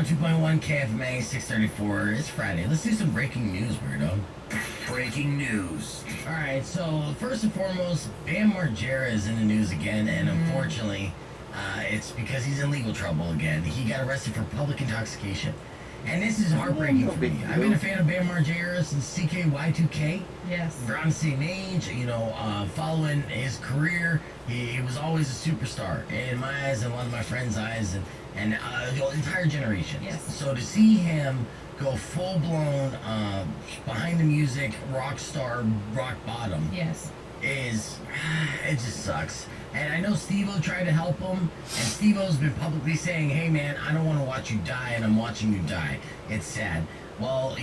102.1 KFMA 634. It's Friday. Let's do some breaking news, weirdo. Breaking news. Alright, so first and foremost, Bam Margera is in the news again, and unfortunately, it's because he's in legal trouble again. He got arrested for public intoxication. And this is heartbreaking for me. I've been a fan of Bam Margera since CKY2K. Yes. We're on the same age, following his career. He was always a superstar in my eyes and a lot of my friends' eyes and the entire generation. Yes. So to see him go full blown behind the music, rock star, rock bottom, Yes. it just sucks. And I know Steve-O tried to help him, and Steve-O's been publicly saying, hey man, I don't want to watch you die, and I'm watching you die. It's sad. Well,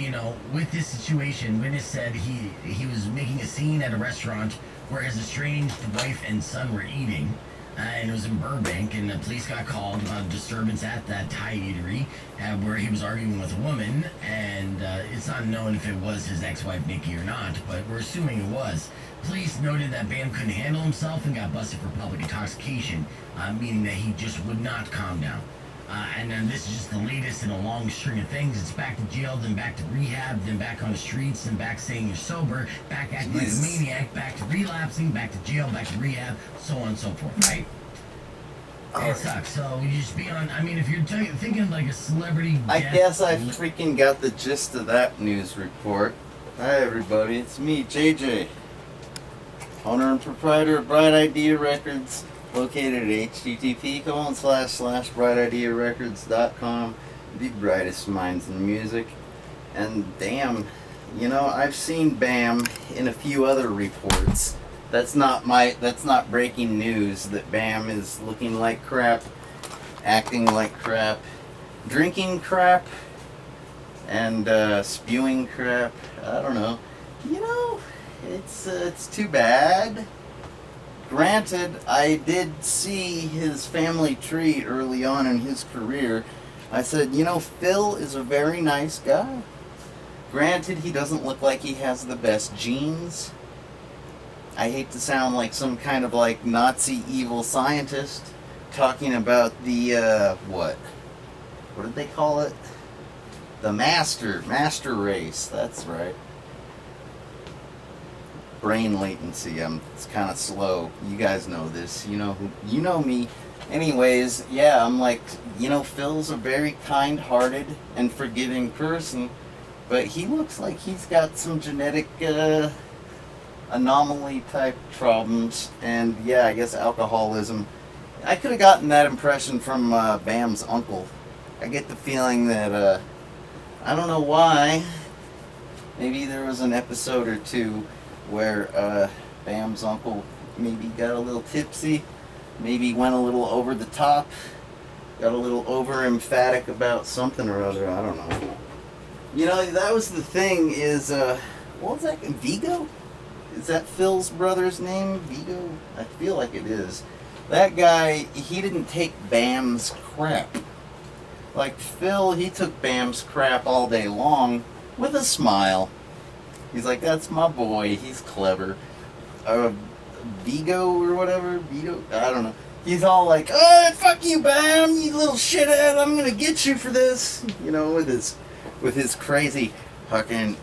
with this situation, witness said he was making a scene at a restaurant where his estranged wife and son were eating. And it was in Burbank, and the police got called about a disturbance at that Thai eatery where he was arguing with a woman, and it's not known if it was his ex-wife Nikki or not, but we're assuming it was. Police noted that Bam couldn't handle himself and got busted for public intoxication, meaning that he just would not calm down. And then this is just the latest in a long string of things. It's back to jail, then back to rehab, then back on the streets, then back saying you're sober, back acting like a maniac, back to relapsing, back to jail, back to rehab, so on and so forth, right? It sucks. So you just be on. I mean, if you're thinking like a celebrity, I death, guess I freaking got the gist of that news report. Hi everybody, it's me, JJ. Owner and proprietor of Bright Idea Records, located at http://brightidearecords.com, the brightest minds in music. And damn, I've seen Bam in a few other reports. That's not breaking news that Bam is looking like crap, acting like crap, drinking crap, and spewing crap. I don't know. It's too bad. Granted, I did see his family tree early on in his career. I said, Phil is a very nice guy. Granted, he doesn't look like he has the best genes. I hate to sound like some kind of like Nazi evil scientist talking about the, what did they call it? The master race, that's right. Brain latency, it's kind of slow. You guys know this, you know me. Anyways, yeah, I'm like, Phil's a very kind-hearted and forgiving person, but he looks like he's got some genetic, anomaly type problems, and yeah, I guess alcoholism. I could have gotten that impression from Bam's uncle. I get the feeling that I don't know why, maybe there was an episode or two where Bam's uncle maybe got a little tipsy, maybe went a little over the top, got a little over emphatic about something or other. I don't know. That was the thing is, what was that, Vigo? Is that Phil's brother's name? Vigo? I feel like it is. That guy, he didn't take Bam's crap. Like Phil, he took Bam's crap all day long with a smile. He's like, that's my boy, he's clever. Vigo or whatever, Vito, I don't know. He's all like, oh, fuck you, Bam, you little shithead, I'm gonna get you for this. With his crazy fucking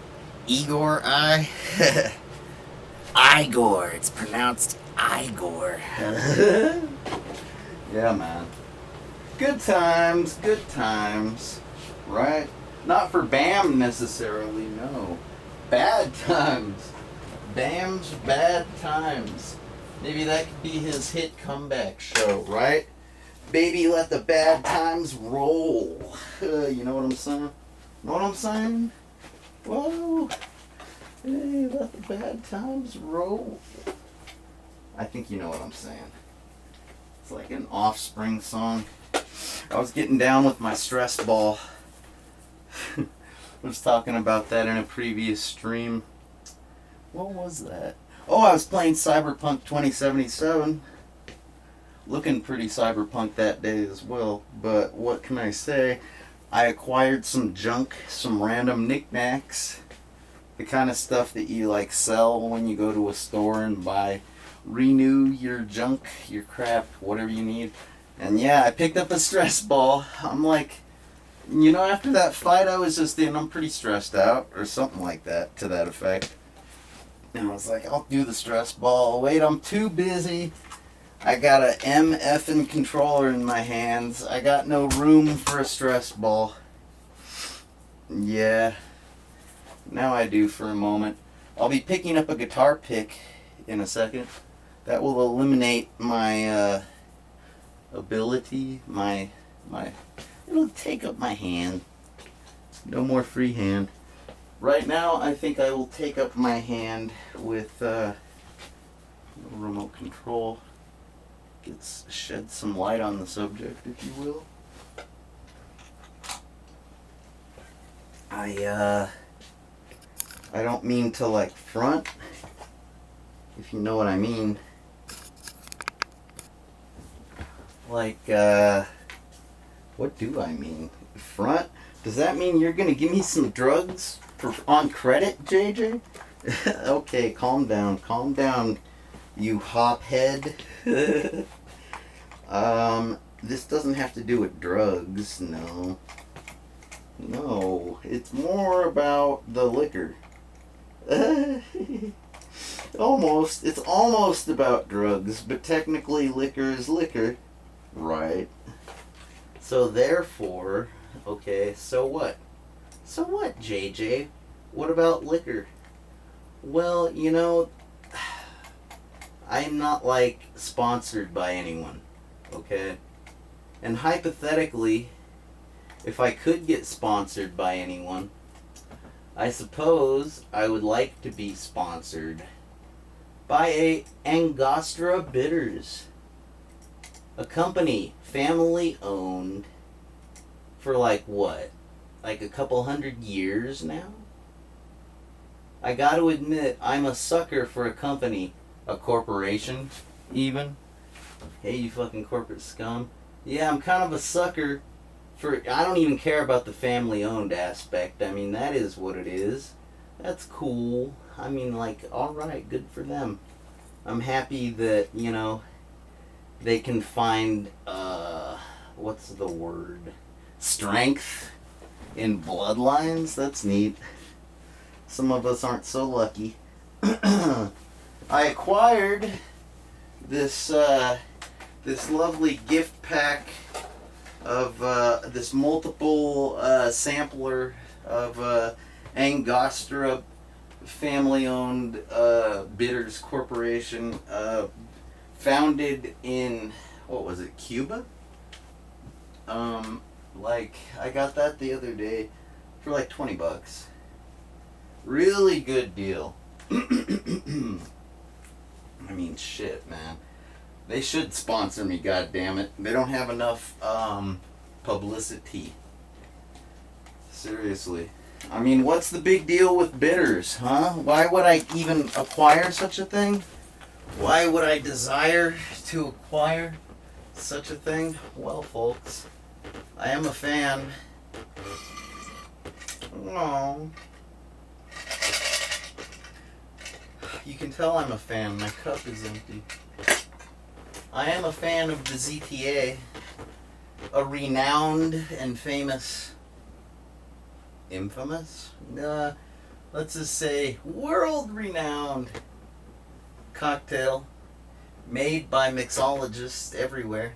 Igor eye. Igor. It's pronounced Igor. Yeah, man. Good times, right? Not for Bam necessarily, no. Bad times. Bam's Bad Times. Maybe that could be his hit comeback show, right? Baby, let the bad times roll. You know what I'm saying? Know what I'm saying? Whoa. Hey, let the bad times roll. I think you know what I'm saying. It's like an Offspring song. I was getting down with my stress ball. I was talking about that in a previous stream. What was that? Oh, I was playing Cyberpunk 2077. Looking pretty cyberpunk that day as well. But what can I say? I acquired some junk, some random knickknacks. The kind of stuff that you like sell when you go to a store and renew your junk, your crap, whatever you need. And yeah, I picked up a stress ball. I'm like, You know, after that fight I was just in, I'm pretty stressed out, or something like that, to that effect. And I was like, I'll do the stress ball. Wait, I'm too busy. I got a MFing controller in my hands. I got no room for a stress ball. Yeah. Now I do for a moment. I'll be picking up a guitar pick in a second. That will eliminate my ability, my it'll take up my hand. No more free hand. Right now, I think I will take up my hand with remote control. Shed some light on the subject, if you will. I don't mean to like front, if you know what I mean. Like, what do I mean? Front? Does that mean you're gonna give me some drugs on credit, JJ? Okay, calm down, you hophead. This doesn't have to do with drugs, no. No, it's more about the liquor. It's almost about drugs, but technically liquor is liquor, right? So therefore, okay, so what? So what, JJ? What about liquor? Well, you know, I'm not like sponsored by anyone, okay? And hypothetically, if I could get sponsored by anyone, I suppose I would like to be sponsored by a Angostura Bitters, a company family owned for like what? Like a couple 100 years now? I gotta admit, I'm a sucker for a company, a corporation, even. Hey, you fucking corporate scum. Yeah, I'm kind of a sucker for, I don't even care about the family owned aspect. I mean, that is what it is. That's cool. I mean, like, alright, good for them. I'm happy that, you know, they can find, what's the word? Strength in bloodlines? That's neat. Some of us aren't so lucky. I acquired this lovely gift pack of this multiple sampler of Angostura family-owned Bitters Corporation, founded in, what was it, Cuba? Like, I got that the other day for like $20. Really good deal. I mean, shit, man. They should sponsor me, goddammit. They don't have enough publicity. Seriously. I mean, what's the big deal with bitters, huh? Why would I even acquire such a thing? Why would I desire to acquire such a thing? Well, folks, I am a fan. No. You can tell I'm a fan. My cup is empty. I am a fan of the ZTA, a renowned and famous, infamous? Let's just say world-renowned cocktail made by mixologists everywhere.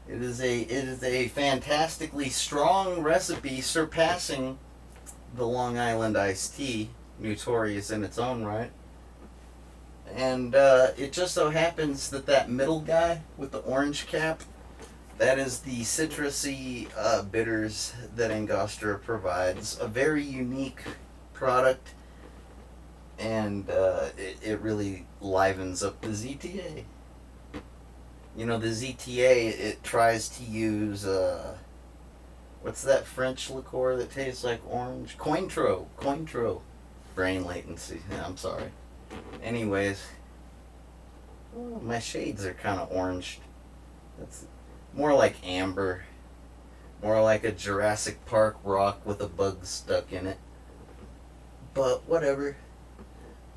It is a fantastically strong recipe, surpassing the Long Island iced tea, notorious in its own right. And it just so happens that middle guy with the orange cap, that is the citrusy bitters that Angostura provides. A very unique product, and it really livens up the ZTA. You know, the ZTA, it tries to use, what's that French liqueur that tastes like orange? Cointreau. Brain latency. I'm sorry. Anyways, my shades are kind of orange. That's more like amber. More like a Jurassic Park rock with a bug stuck in it. But whatever.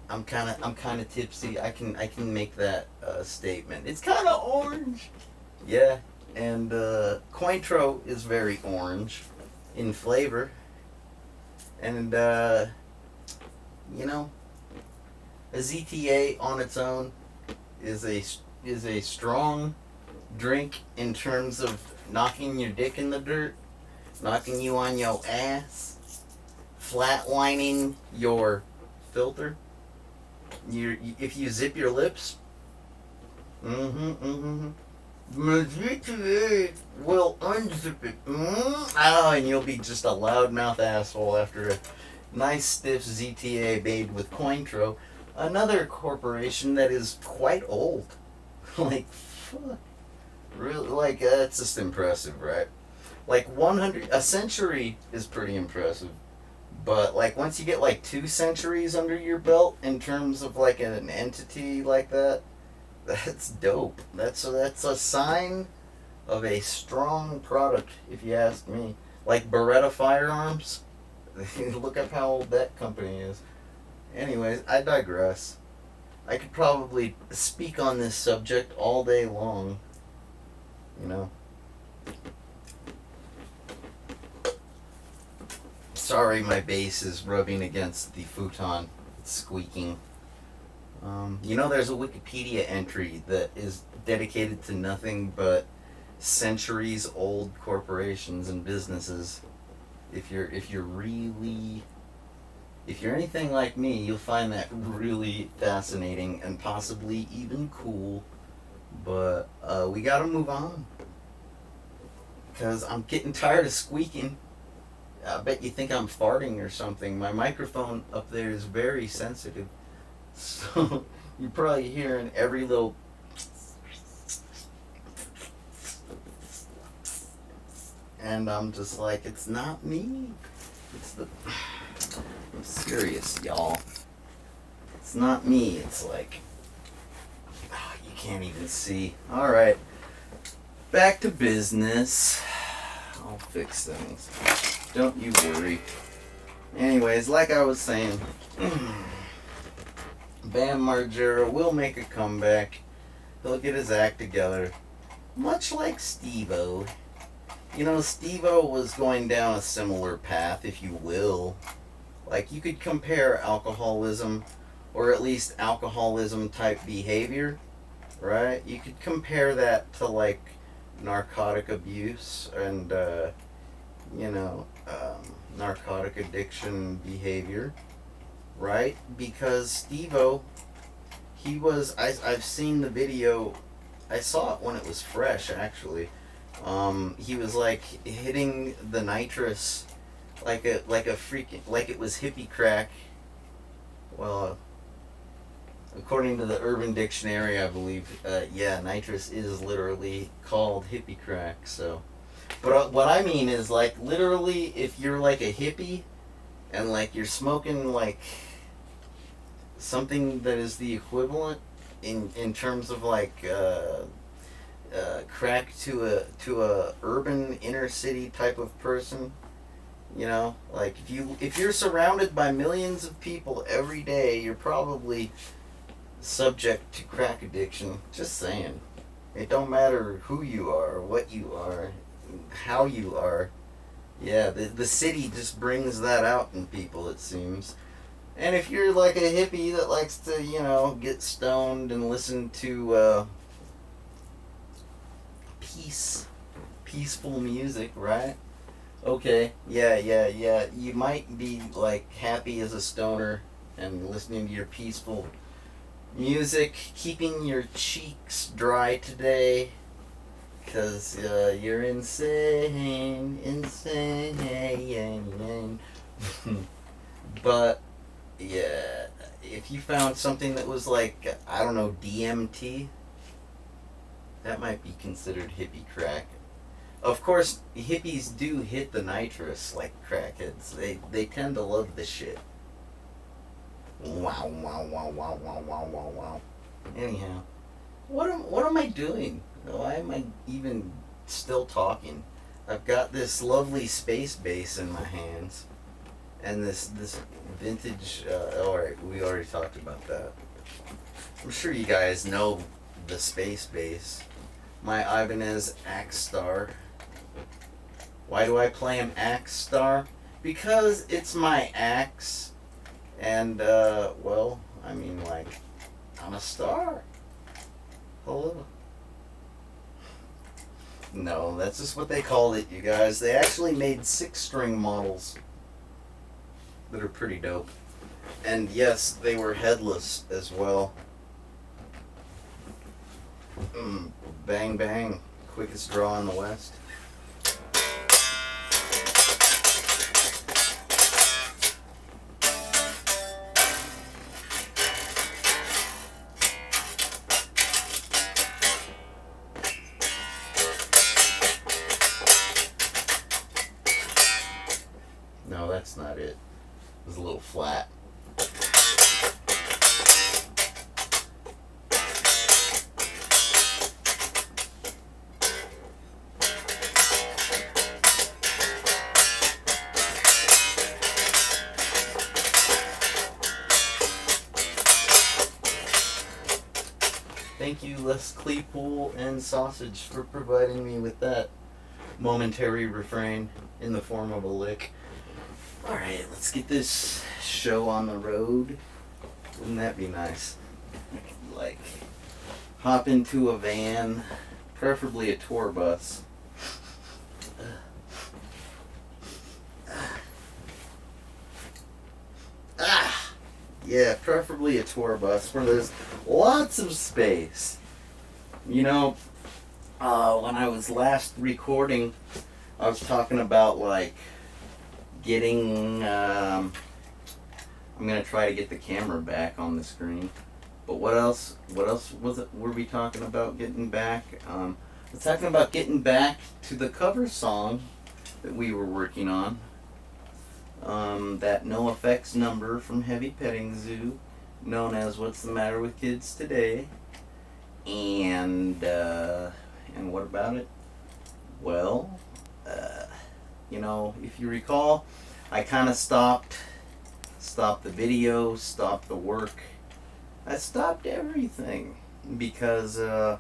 I'm kind of tipsy. I can make that statement. It's kind of orange. Yeah, And Cointreau is very orange in flavor. And, you know, a ZTA on its own is a strong drink in terms of knocking your dick in the dirt, knocking you on your ass, flatlining your filter. If you zip your lips, my GTA will unzip it. Oh, and you'll be just a loudmouth asshole after a nice stiff ZTA made with Cointreau, another corporation that is quite old. Like, fuck. Really, like, that's just impressive, right? Like, a century is pretty impressive. But, like, once you get, like, 2 centuries under your belt in terms of, like, an entity like that, that's dope. That's a sign of a strong product, if you ask me. Like Beretta Firearms. Look up how old that company is. Anyways, I digress. I could probably speak on this subject all day long. You know. Sorry, my bass is rubbing against the futon. It's squeaking. You know, there's a Wikipedia entry that is dedicated to nothing but centuries-old corporations and businesses. If you're anything like me, you'll find that really fascinating and possibly even cool. But we gotta move on, because I'm getting tired of squeaking. I bet you think I'm farting or something. My microphone up there is very sensitive. So you're probably hearing every little and I'm just like, it's not me. I'm serious, y'all. It's not me. It's like, you can't even see. Alright. Back to business. I'll fix things. Don't you worry. Anyways, like I was saying, Bam Margera will make a comeback. He'll get his act together. Much like Steve-O. You know, Steve-O was going down a similar path, if you will. Like, you could compare alcoholism, or at least alcoholism type behavior, right? You could compare that to, like, narcotic abuse and, narcotic addiction behavior, right? Because Steve-O, I've seen the video, I saw it when it was fresh, actually. He was, like, hitting the nitrous like it was hippie crack. Well, according to the Urban Dictionary, I believe, nitrous is literally called hippie crack, so. But what I mean is, like, literally, if you're, like, a hippie, and, like, you're smoking, like, something that is the equivalent in terms of, like, crack to a urban inner city type of person, you know, like, if you're surrounded by millions of people every day, you're probably subject to crack addiction. Just saying. It don't matter who you are, what you are, how you are. Yeah, the city just brings that out in people, it seems. And if you're like a hippie that likes to, you know, get stoned and listen to peaceful music, right? Okay, yeah. You might be, like, happy as a stoner and listening to your peaceful music, keeping your cheeks dry today, because you're insane. But, yeah, if you found something that was like, I don't know, DMT, that might be considered hippie crack. Of course, hippies do hit the nitrous like crackheads. They tend to love the shit. Wow. Anyhow, what am I doing? Why am I even still talking? I've got this lovely space bass in my hands, and this vintage. Alright, we already talked about that. I'm sure you guys know the space bass. my Ibanez Axe Star. Why do I play him Axe Star? Because it's my axe, and well, I mean, like, I'm a star. Hello. No, that's just what they called it, you guys. They actually made 6-string models that are pretty dope. And yes, they were headless as well. Bang bang. Quickest draw in the West. No, that's not it. It was a little flat. Thank you, Les Claypool and Sausage, for providing me with that momentary refrain in the form of a lick. Alright, let's get this show on the road. Wouldn't that be nice? Like, hop into a van, preferably a tour bus. Yeah, preferably a tour bus where there's lots of space. You know, when I was last recording, I was talking about, like, getting, I'm gonna try to get the camera back on the screen. But what else was it, were we talking about getting back? I was talking about getting back to the cover song that we were working on. That No Effects number from Heavy Petting Zoo, known as What's the Matter with Kids Today. And what about it? Well, you know, if you recall, I kind of stopped the video, stopped the work. I stopped everything because it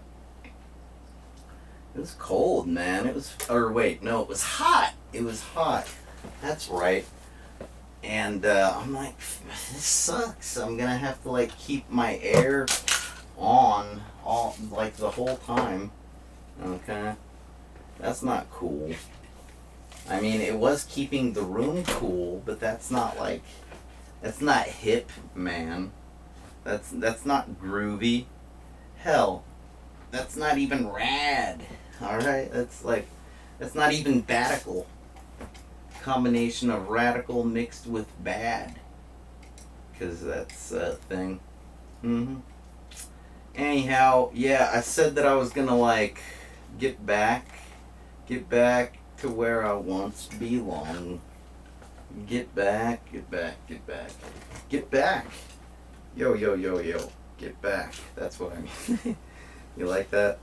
was cold, man. It was hot. It was hot. That's right. And I'm like, this sucks. I'm gonna have to, like, keep my air on all, like, the whole time. Okay, that's not cool. I mean, it was keeping the room cool, but that's not hip, man. That's not groovy. Hell, that's not even rad. Alright? That's not even badical. Combination of radical mixed with bad. Because that's a thing. Anyhow, yeah, I said that I was gonna, like, get back to where I once belonged. Get back. Yo. Get back. That's what I mean. You like that?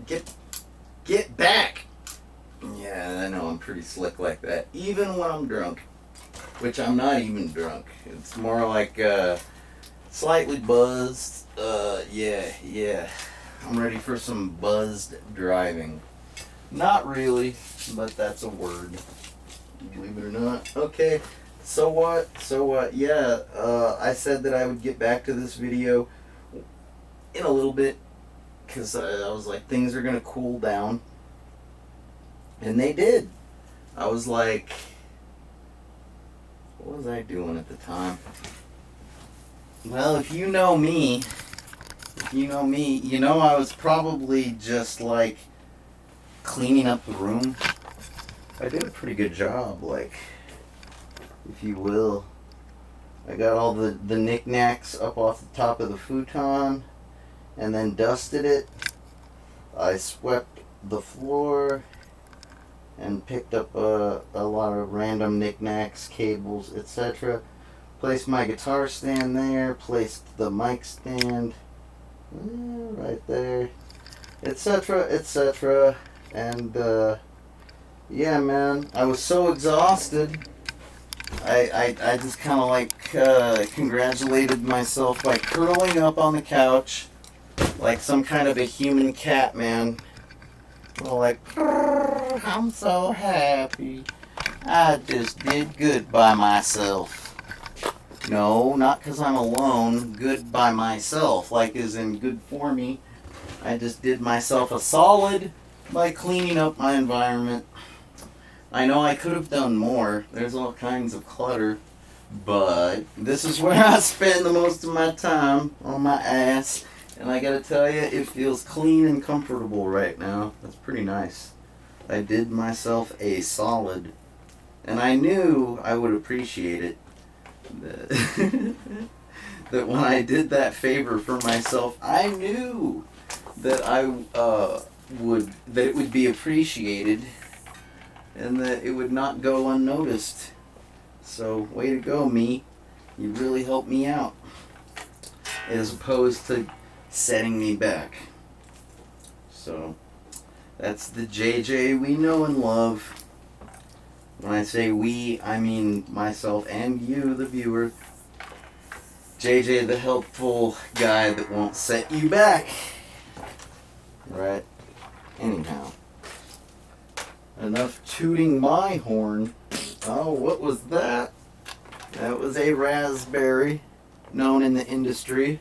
Get back. Yeah, I know I'm pretty slick like that. Even when I'm drunk. Which I'm not even drunk. It's more like slightly buzzed. Yeah. I'm ready for some buzzed driving. Not really, but that's a word. Believe it or not. Okay, so what? Yeah, I said that I would get back to this video in a little bit because I was like, things are going to cool down. And they did. I was like, what was I doing at the time? Well, if you know me, you know I was probably just, like, cleaning up the room. I did a pretty good job, like, if you will. I got all the knickknacks up off the top of the futon and then dusted it. I swept the floor and picked up a lot of random knickknacks, cables, etc. Placed my guitar stand there, placed the mic stand right there, etc. And yeah, man, I was so exhausted. I just kind of like congratulated myself by curling up on the couch like some kind of a human cat, man. Well, like, I'm so happy. I just did good by myself. No, not because I'm alone. Good by myself, like as in good for me. I just did myself a solid by cleaning up my environment. I know I could have done more. There's all kinds of clutter. But this is where I spend the most of my time, on my ass. And I gotta tell you, it feels clean and comfortable right now. That's pretty nice. I did myself a solid. And I knew I would appreciate it. That when I did that favor for myself, I knew that that it would be appreciated and that it would not go unnoticed. So, way to go, me. You really helped me out. As opposed to setting me back. So, that's the JJ we know and love. When I say we, I mean myself and you, the viewer. JJ, the helpful guy that won't set you back. Right? Anyhow. Enough tooting my horn. Oh, what was that? That was a raspberry, known in the industry.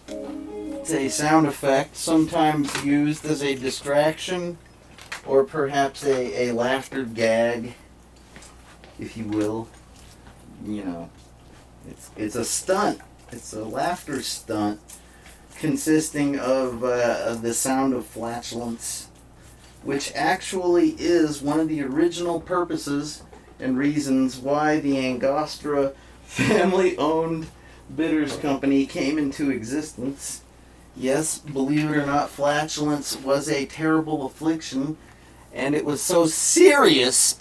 It's a sound effect, sometimes used as a distraction, or perhaps a laughter gag, if you will. You know, it's a stunt. It's a laughter stunt consisting of the sound of flatulence, which actually is one of the original purposes and reasons why the Angostura family-owned bitters company came into existence. Yes, believe it or not, flatulence was a terrible affliction, and it was so serious.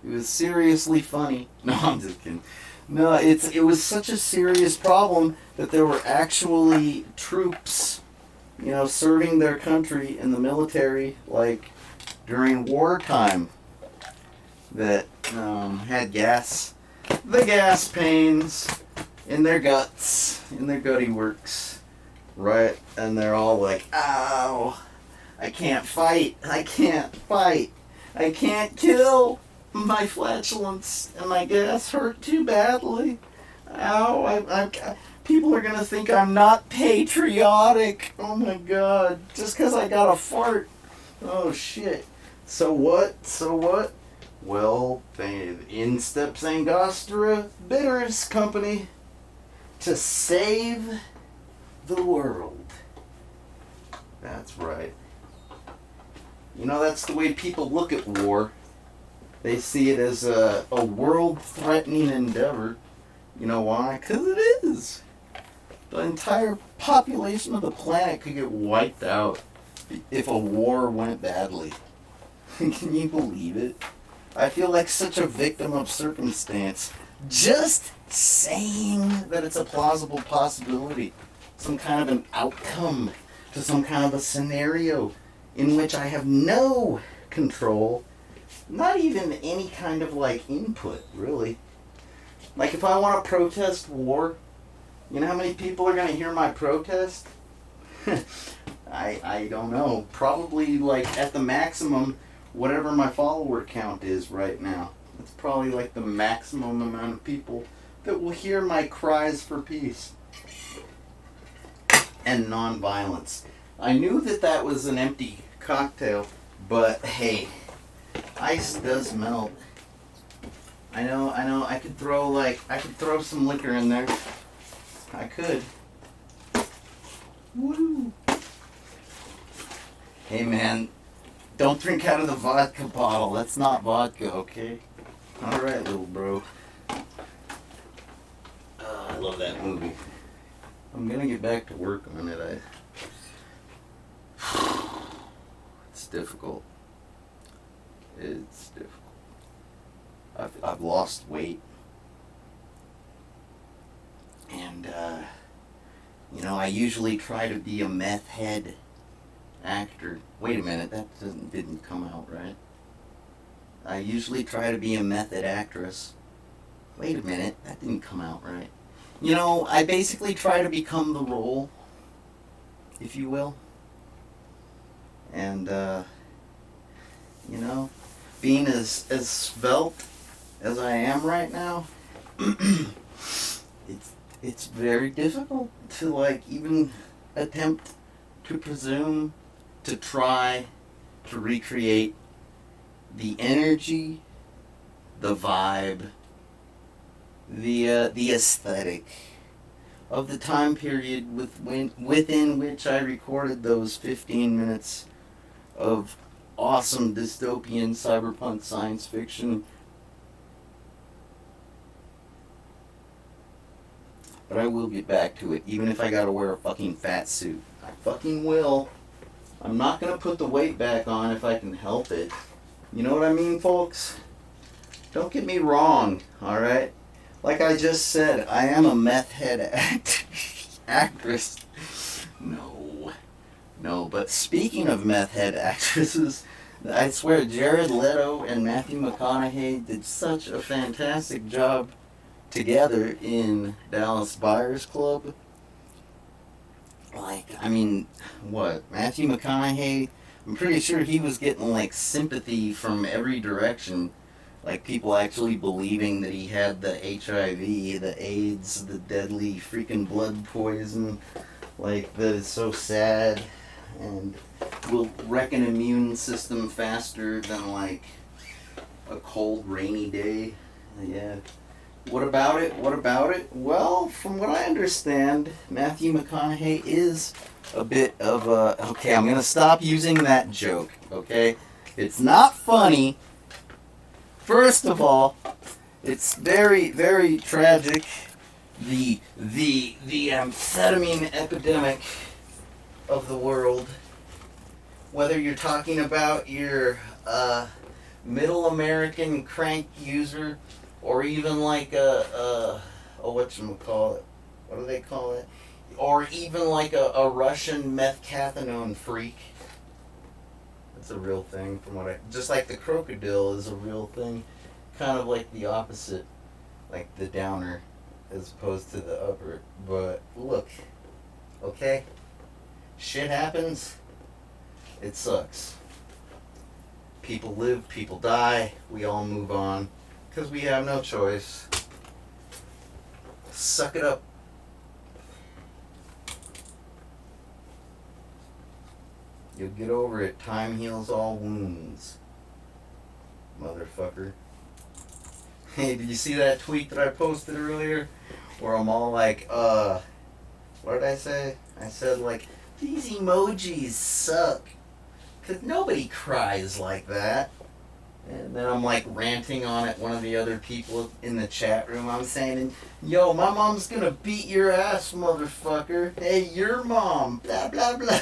It was seriously funny. No, I'm just kidding. No, it was such a serious problem that there were actually troops, you know, serving their country in the military, like during wartime, that had the gas pains in their guts, in their gutty works, right? And they're all like, ow, I can't fight, I can't kill, my flatulence and my gas hurt too badly, ow, people are gonna think I'm not patriotic, oh my god, just because I got a fart, oh shit. So what? Well, in steps Angostura Bitters Company to save the world. That's right. You know, that's the way people look at war. They see it as a world-threatening endeavor. You know why? Because it is. The entire population of the planet could get wiped out if a war went badly. Can you believe it? I feel like such a victim of circumstance. Just saying that it's a plausible possibility. Some kind of an outcome to some kind of a scenario in which I have no control. Not even any kind of like input, really. Like if I want to protest war, you know how many people are going to hear my protest? I don't know. Probably like at the maximum, whatever my follower count is right now. It's probably like the maximum amount of people that will hear my cries for peace and nonviolence. I knew that was an empty cocktail, but hey, ice does melt. I know, I could throw some liquor in there. I could. Woo! Hey man, don't drink out of the vodka bottle. That's not vodka, okay? Alright, little bro. I love that movie. I'm gonna get back to work on it. It's difficult. It's difficult. I've lost weight. And, you know, I usually try to be a meth head actor. Wait a minute, that didn't come out right. I usually try to be a method actress. Wait a minute, that didn't come out right. You know, I basically try to become the role, if you will. And, you know, being as svelte as I am right now, it's very difficult to like even attempt to presume to try to recreate the energy, the vibe, the aesthetic of the time period within which I recorded those 15 minutes of awesome dystopian cyberpunk science fiction. But I will get back to it, even if I gotta wear a fucking fat suit. I fucking will. I'm not gonna put the weight back on if I can help it. You know what I mean, folks? Don't get me wrong, alright? Like I just said, I am a meth head actress. No, but speaking of meth head actresses, I swear Jared Leto and Matthew McConaughey did such a fantastic job together in Dallas Buyers Club. Like, I mean, what? Matthew McConaughey, I'm pretty sure he was getting like sympathy from every direction. Like people actually believing that he had the HIV, the AIDS, the deadly freaking blood poison. Like, that is so sad and will wreck an immune system faster than like a cold rainy day. Yeah. What about it? Well, from what I understand, Matthew McConaughey is a bit of a... Okay, I'm going to stop using that joke, okay? It's not funny. First of all, it's very, very tragic. The amphetamine epidemic of the world. Whether you're talking about your middle American crank user, or even like a whatchamacallit, what do they call it? Or even like a Russian methcathinone freak. That's a real thing from what just like the crocodile is a real thing. Kind of like the opposite, like the downer as opposed to the upper. But look, okay? Shit happens. It sucks. People live, people die, we all move on. Because we have no choice. Suck it up. You'll get over it. Time heals all wounds. Motherfucker. Hey, did you see that tweet that I posted earlier? Where I'm all like, what did I say? I said like, these emojis suck. Because nobody cries like that. And then I'm like ranting on it. One of the other people in the chat room, I'm saying, yo, my mom's gonna beat your ass, motherfucker. Hey, your mom. Blah, blah, blah.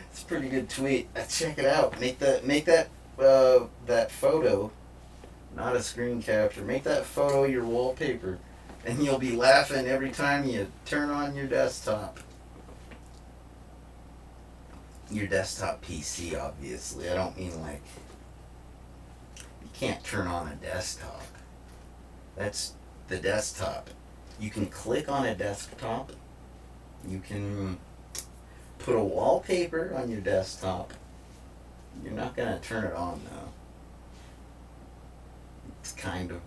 It's a pretty good tweet. Check it out. Make that photo, not a screen capture. Make that photo your wallpaper. And you'll be laughing every time you turn on your desktop. Your desktop PC, obviously. I don't mean like... can't turn on a desktop. That's the desktop. You can click on a desktop. You can put a wallpaper on your desktop. You're not gonna turn it on though. It's kind of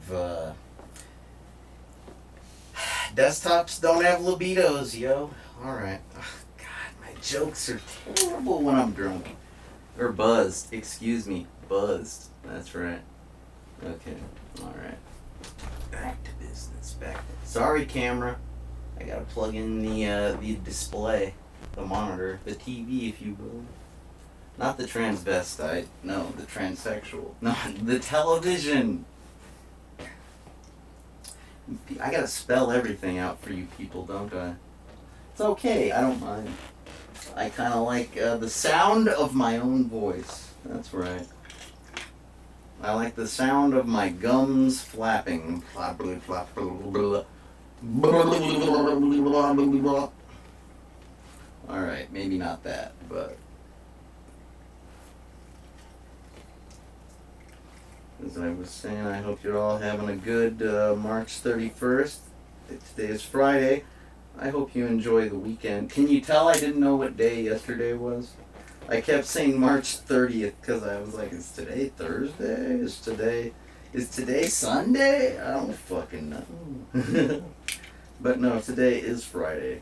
desktops don't have libidos, yo. Alright. God, my jokes are terrible when I'm drunk. Or buzzed, excuse me. Buzzed. That's right. Okay, alright. Back to business. Sorry, camera. I gotta plug in the display, the monitor, the TV, if you will. Not the transvestite. No, the transsexual. No, the television. I gotta spell everything out for you people, don't I? It's okay. I don't mind. I kind of like the sound of my own voice. That's right. I like the sound of my gums flapping. Alright, maybe not that, but... as I was saying, I hope you're all having a good March 31st. Today is Friday. I hope you enjoy the weekend. Can you tell I didn't know what day yesterday was? I kept saying March 30th because I was like, is today Thursday? Is today Sunday? I don't fucking know. But no, today is Friday.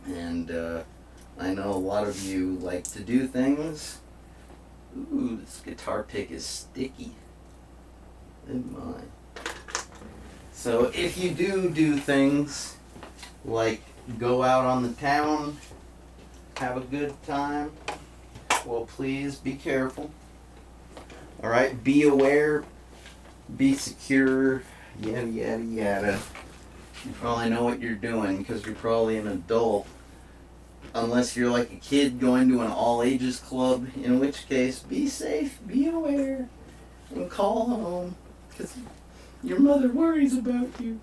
And I know a lot of you like to do things. Ooh, this guitar pick is sticky. Oh my. So if you do things like go out on the town, have a good time, well, please be careful. Alright, be aware, be secure, yada yada yada. You probably know what you're doing because you're probably an adult. Unless you're like a kid going to an all-ages club, in which case, be safe, be aware, and call home because your mother worries about you.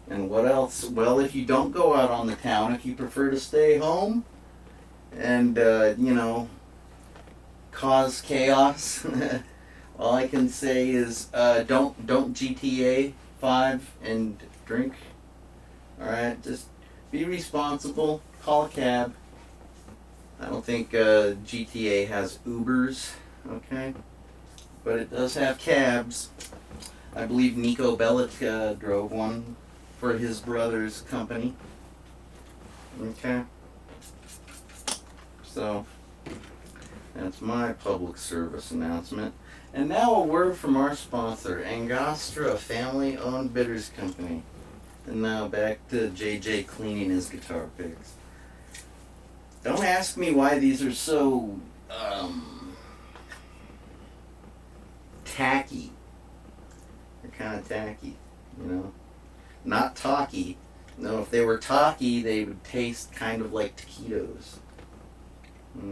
And what else? Well, if you don't go out on the town, if you prefer to stay home and, cause chaos, all I can say is don't GTA 5 and drink. Alright, just be responsible, call a cab. I don't think GTA has Ubers, okay? But it does have cabs. I believe Nico Bellic drove one for his brother's company. Okay? So, that's my public service announcement. And now a word from our sponsor, Angostura, a family-owned bitters company. And now back to JJ cleaning his guitar picks. Don't ask me why these are so, tacky. They're kind of tacky, you know? Not talky. No, if they were talky, they would taste kind of like taquitos.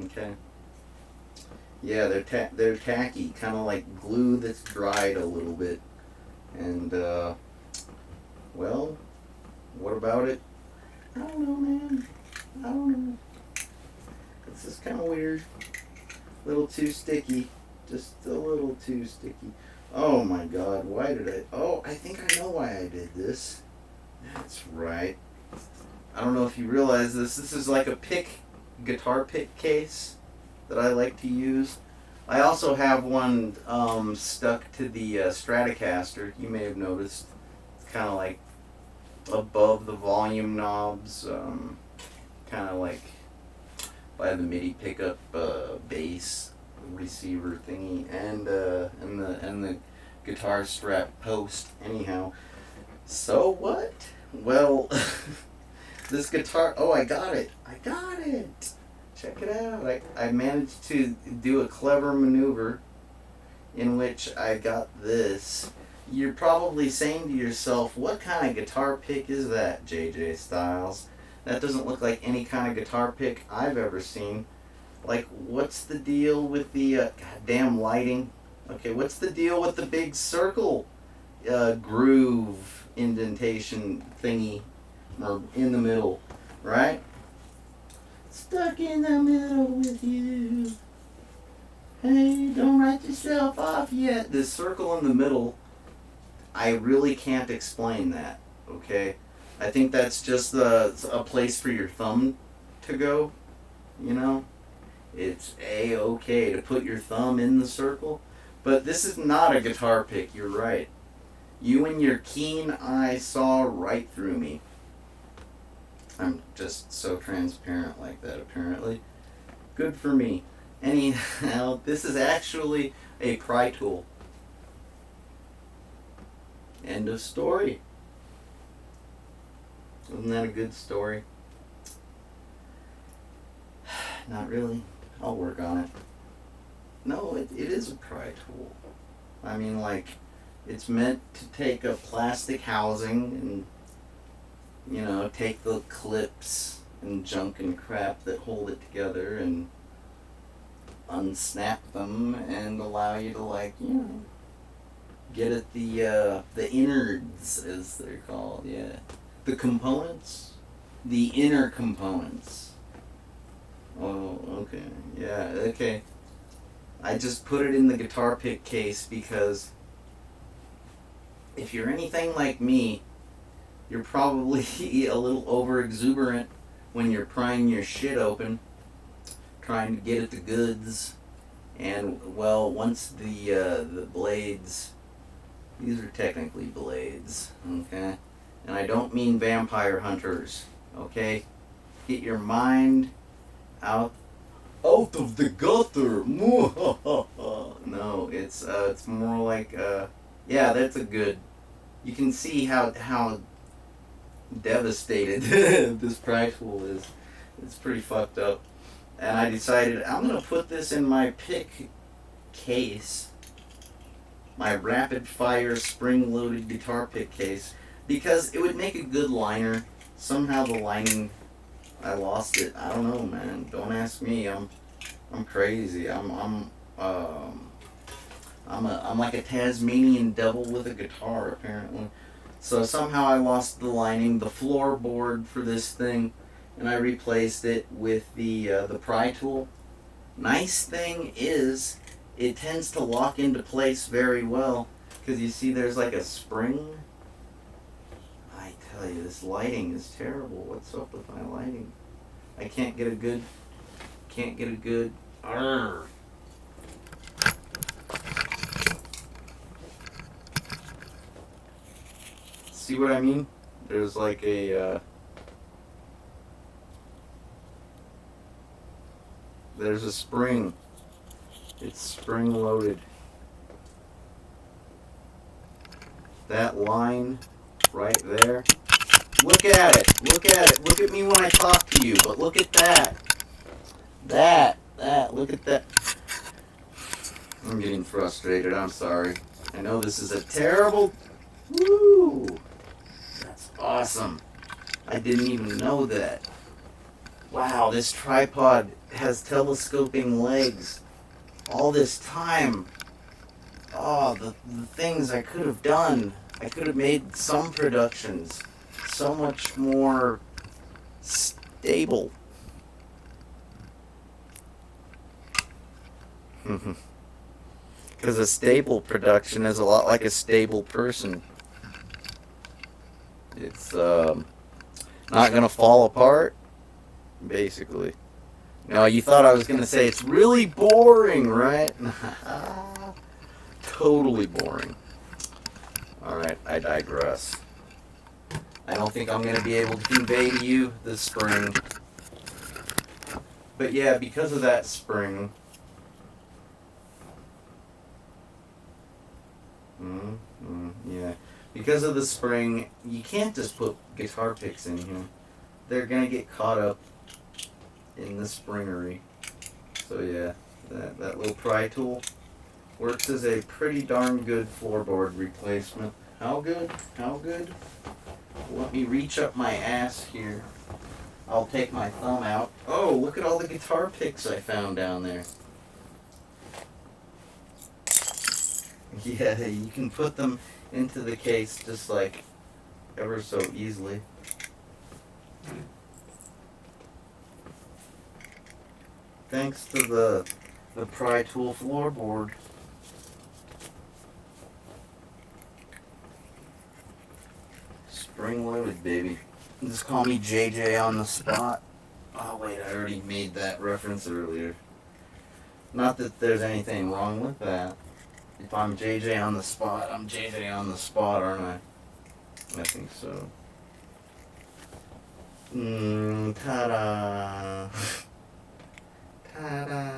Okay? Yeah, they're tacky, kind of like glue that's dried a little bit. And, well, what about it? I don't know, man. I don't know. This is kind of weird. A little too sticky. Just a little too sticky. Oh my god, why did I... Oh, I think I know why I did this. That's right. I don't know if you realize this. This is like a guitar pick case that I like to use. I also have one stuck to the Stratocaster. You may have noticed. It's kind of like above the volume knobs, kind of like by the MIDI pickup bass receiver thingy, and the guitar strap post. Anyhow, so what? Well, this guitar. Oh, I got it! Check it out! I managed to do a clever maneuver in which I got this. You're probably saying to yourself, what kind of guitar pick is that, JJ Styles? That doesn't look like any kind of guitar pick I've ever seen. Like, what's the deal with the goddamn lighting? Okay, what's the deal with the big circle groove indentation thingy or in the middle, right? Stuck in the middle with you. Hey, don't write yourself off yet. This circle in the middle, I really can't explain that, okay? I think that's just a place for your thumb to go, you know? It's A-okay to put your thumb in the circle, but this is not a guitar pick, you're right. You and your keen eye saw right through me. I'm just so transparent like that, apparently. Good for me. Anyhow, this is actually a pry tool. End of story. Isn't that a good story? Not really. I'll work on it. No, it is a pry tool. I mean, like, it's meant to take a plastic housing and, take the clips and junk and crap that hold it together and unsnap them and allow you to, get at the innards, as they're called, yeah. The components? The inner components. Oh, okay. Yeah, okay. I just put it in the guitar pick case because if you're anything like me, you're probably a little over exuberant when you're prying your shit open, trying to get at the goods. And well, once the blades, these are technically blades, okay? And I don't mean vampire hunters, okay? Get your mind out of the gutter. No, it's more like yeah, that's a good. You can see how devastated this pry tool is. It's pretty fucked up. And I decided I'm gonna put this in my pick case, my rapid fire spring loaded guitar pick case, because it would make a good liner. Somehow the lining, I lost it. I don't know, man. Don't ask me. I'm crazy. I'm like a Tasmanian devil with a guitar, apparently. So somehow I lost the lining, the floorboard for this thing, and I replaced it with the pry tool. Nice thing is, it tends to lock into place very well, because you see there's like a spring. I tell you, this lighting is terrible. What's up with my lighting? I can't get a good. Arrgh. See what I mean? There's like a there's a spring. It's spring loaded. That line right there. Look at it. Look at it. Look at me when I talk to you, but look at that. Look at that. I'm getting frustrated. I'm sorry. I know this is a terrible. Woo! That's awesome. I didn't even know that. Wow, this tripod has telescoping legs. All this time. Oh, the things I could have done. I could have made some productions so much more stable. Because a stable production is a lot like a stable person. It's not gonna fall apart, basically. No, you thought I was gonna say it's really boring, right? Totally boring. Alright, I digress. I don't think I'm gonna be able to convey to you the spring. But yeah, because of that spring. Yeah. Because of the spring, you can't just put guitar picks in here. They're gonna get caught up in the springery. So yeah, that little pry tool works as a pretty darn good floorboard replacement. How good? How good? Let me reach up my ass here. I'll take my thumb out. Oh, look at all the guitar picks I found down there. Yeah, you can put them into the case just like ever so easily. Thanks to the pry tool floorboard. Spring loaded, baby. Just call me JJ on the spot. Oh wait, I already made that reference earlier. Not that there's anything wrong with that. If I'm JJ on the spot, I'm JJ on the spot, aren't I? I think so. Ta-da. Ta-da.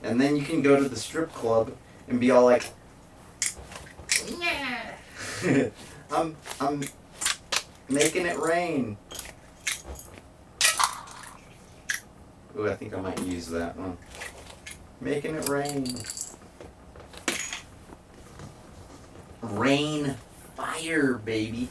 And then you can go to the strip club and be all like, yeah. I'm making it rain. Ooh, I think I might use that one. Making it rain. Rain fire, baby.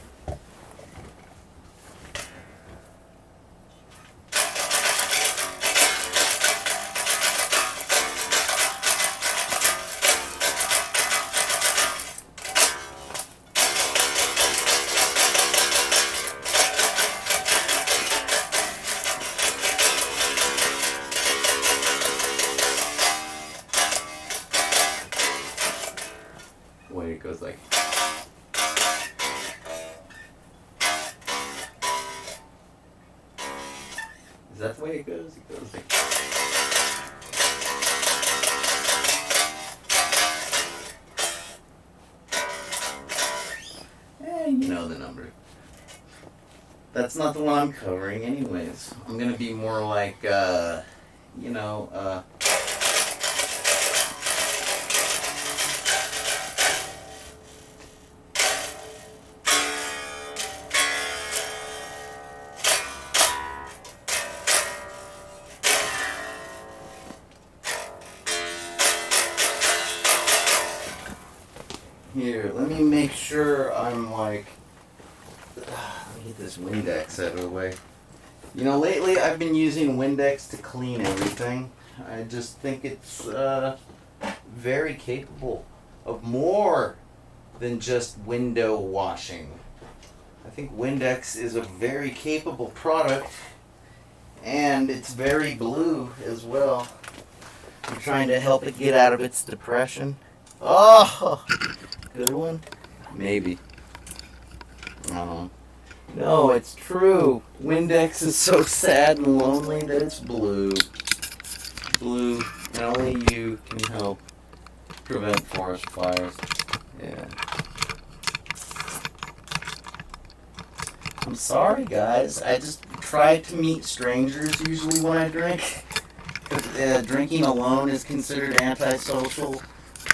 Wait, it goes like that the way it goes? It goes like... You know the number. That's not the one I'm covering anyways. I'm gonna be more like, Here, let me make sure I'm like... Let me get this Windex out of the way. You know, lately I've been using Windex to clean everything. I just think it's very capable of more than just window washing. I think Windex is a very capable product, and it's very blue as well. I'm trying to help it get out of its depression. Oh, good one? Maybe. No, it's true. Windex is so sad and lonely that it's blue. Blue, and only you can help prevent forest fires. Yeah. I'm sorry, guys. I just try to meet strangers usually when I drink. Because drinking alone is considered antisocial,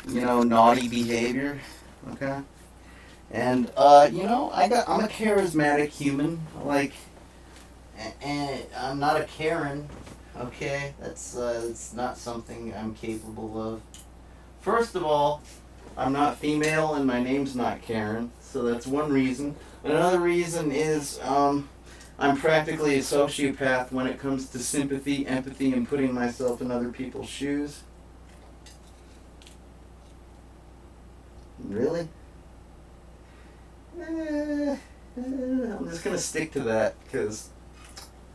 naughty behavior. Okay? And, I'm a charismatic human. And I'm not a Karen. Okay? That's not something I'm capable of. First of all, I'm not female and my name's not Karen. So that's one reason. Another reason is, I'm practically a sociopath when it comes to sympathy, empathy, and putting myself in other people's shoes. Really? I'm just gonna stick to that because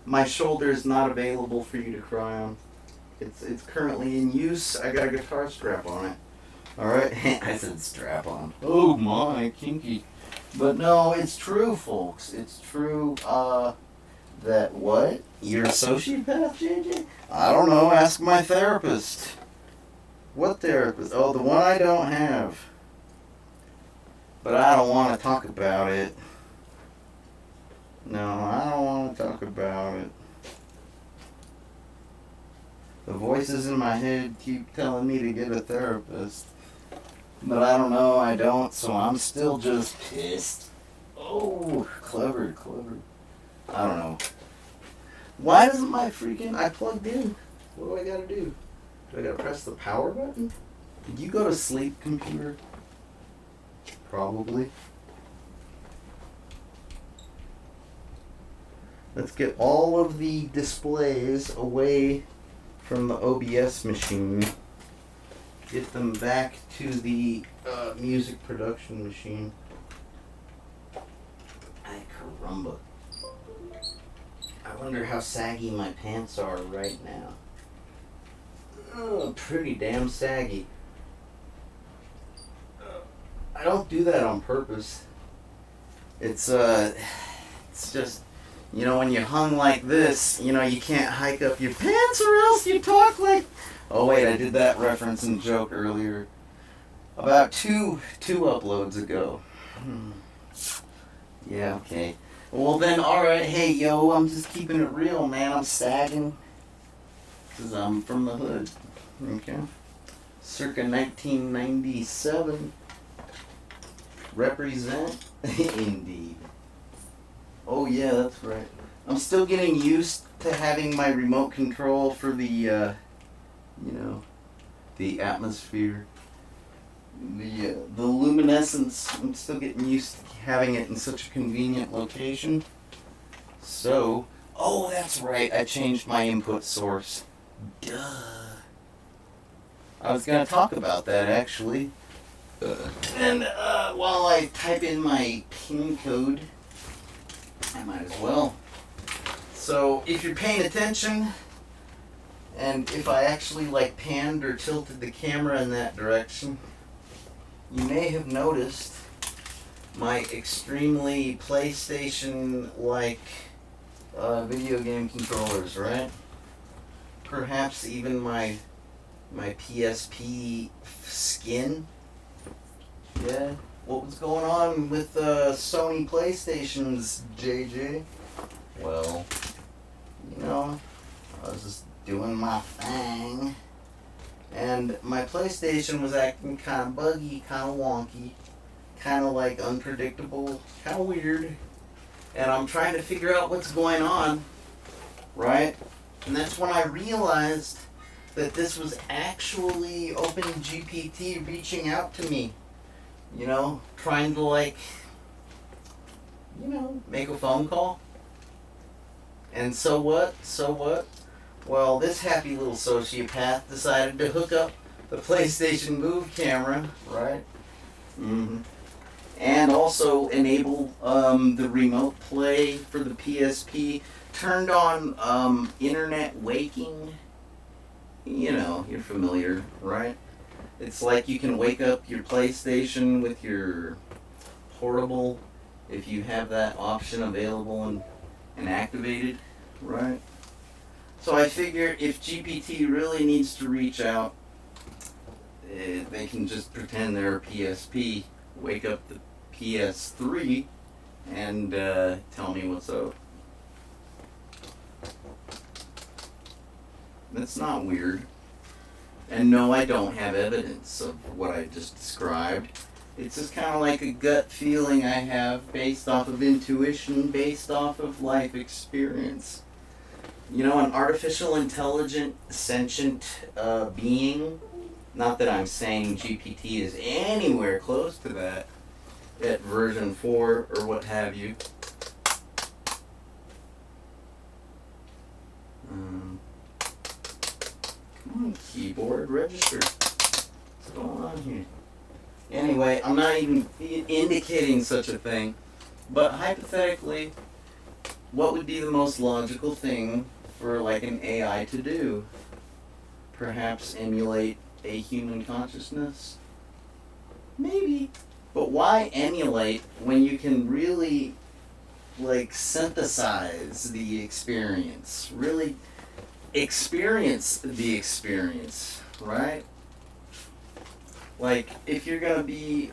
my shoulder is not available for you to cry on. It's currently in use. I got a guitar strap on it. Alright? I said strap on. Oh my, kinky. But no, it's true, folks. It's true, that what? You're a sociopath, JJ? I don't know. Ask my therapist. What therapist? Oh, the one I don't have. But I don't want to talk about it. No, I don't want to talk about it. The voices in my head keep telling me to get a therapist. But I don't know, I don't, so I'm still just pissed. Oh, clever. I don't know. Why doesn't my freaking... I plugged in. What do I gotta do? Do I gotta press the power button? Did you go to sleep, computer? Probably. Let's get all of the displays away from the OBS machine. Get them back to the music production machine. Ay, caramba. I wonder how saggy my pants are right now. Oh, pretty damn saggy. I don't do that on purpose. It's just, when you're hung like this, you can't hike up your pants or else you talk like... Oh wait, I did that reference and joke earlier. About two uploads ago. Yeah, okay. Well then, alright, hey yo, I'm just keeping it real, man. I'm sagging. Because I'm from the hood. Okay. Circa 1997. Represent. Indeed. Oh yeah, that's right. I'm still getting used to having my remote control for the, the atmosphere. The luminescence. I'm still getting used to having it in such a convenient location. So, oh, that's right. I changed my input source. Duh. I was going to talk about that, actually. And while I type in my PIN code, I might as well. So, if you're paying attention, and if I actually panned or tilted the camera in that direction, you may have noticed my extremely PlayStation-like video game controllers, right? Perhaps even my PSP skin. Yeah. What was going on with Sony PlayStations, JJ? Well, you know, I was just doing my thing. And my PlayStation was acting kind of buggy, kind of wonky, kind of like unpredictable, kind of weird. And I'm trying to figure out what's going on, right? And that's when I realized that this was actually OpenGPT reaching out to me. You know, trying to like, make a phone call. And so what? Well, this happy little sociopath decided to hook up the PlayStation Move camera, right? Mm-hmm. And also enable the remote play for the PSP. Turned on internet waking. You know, you're familiar, right? It's like you can wake up your PlayStation with your portable if you have that option available and activated, right? So I figure if GPT really needs to reach out, they can just pretend they're a PSP, wake up the PS3, and tell me what's up. That's not weird. And no, I don't have evidence of what I just described. It's just kind of like a gut feeling I have based off of intuition, based off of life experience. You know, an artificial intelligent, sentient being, not that I'm saying GPT is anywhere close to that, at version 4 or what have you. Come on, keyboard, register. What's going on here? Anyway, I'm not even indicating such a thing, but hypothetically, what would be the most logical thing for like an AI to do? Perhaps emulate a human consciousness? Maybe. But why emulate when you can really like synthesize the experience? Really experience the experience, right? Like, if you're gonna be,